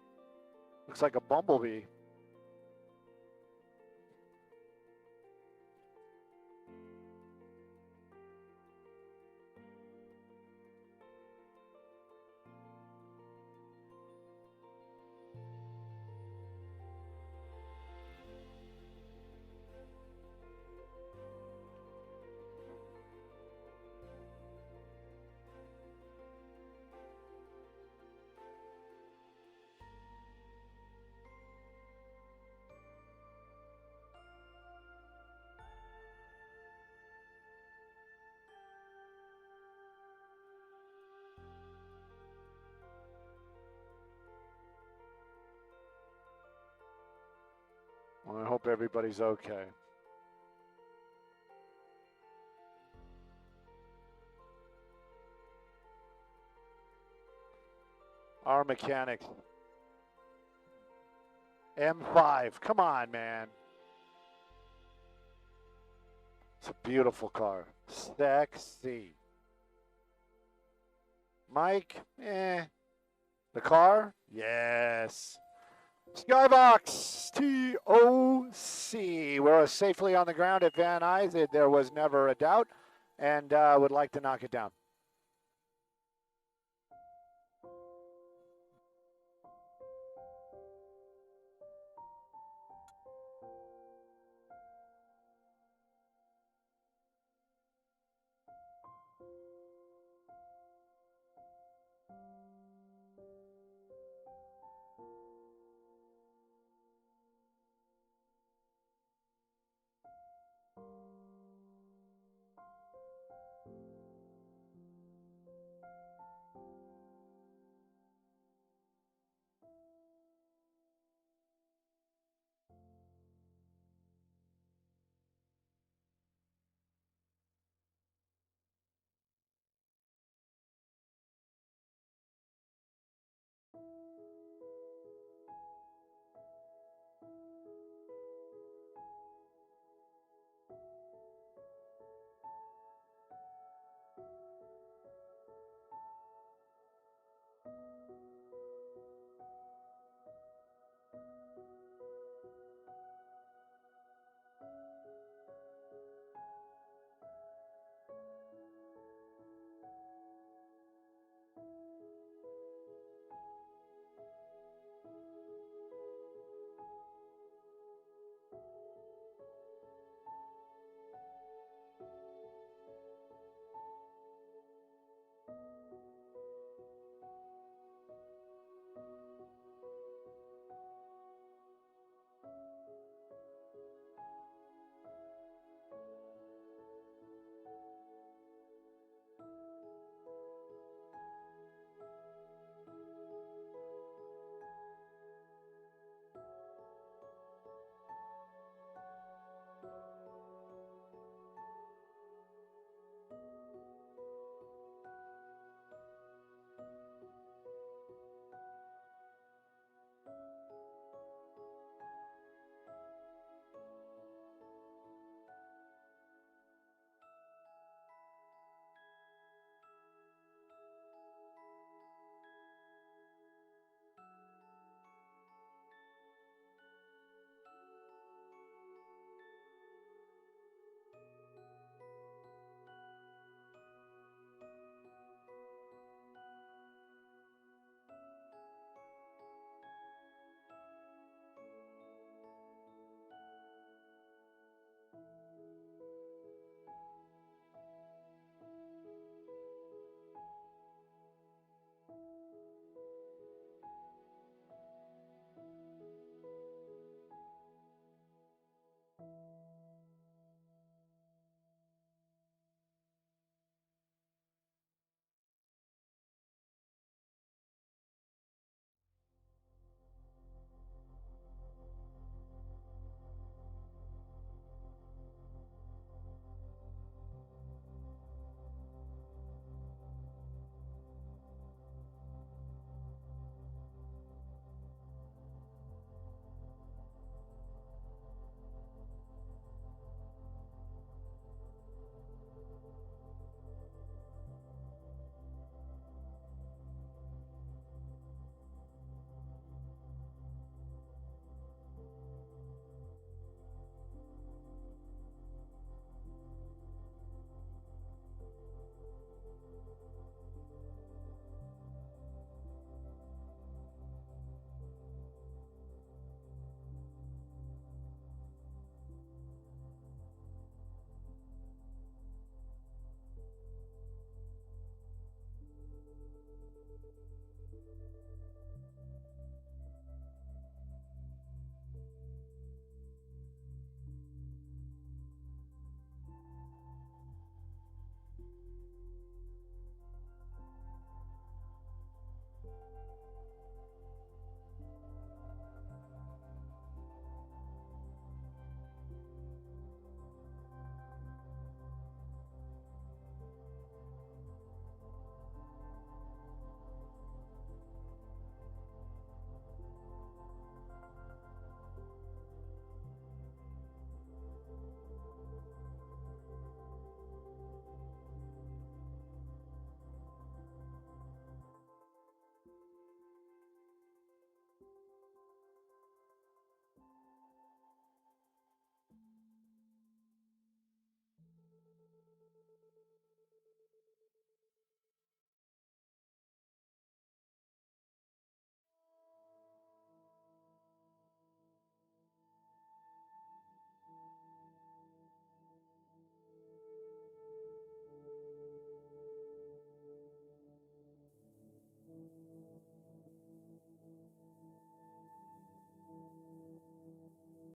Looks like a bumblebee. Well, I hope everybody's okay. Our mechanic. M5. Come on, man. It's a beautiful car. Sexy. Mike, The car? Yes. Skybox TOC. We're safely on the ground at Van Nuys. There was never a doubt. and would like to knock it down.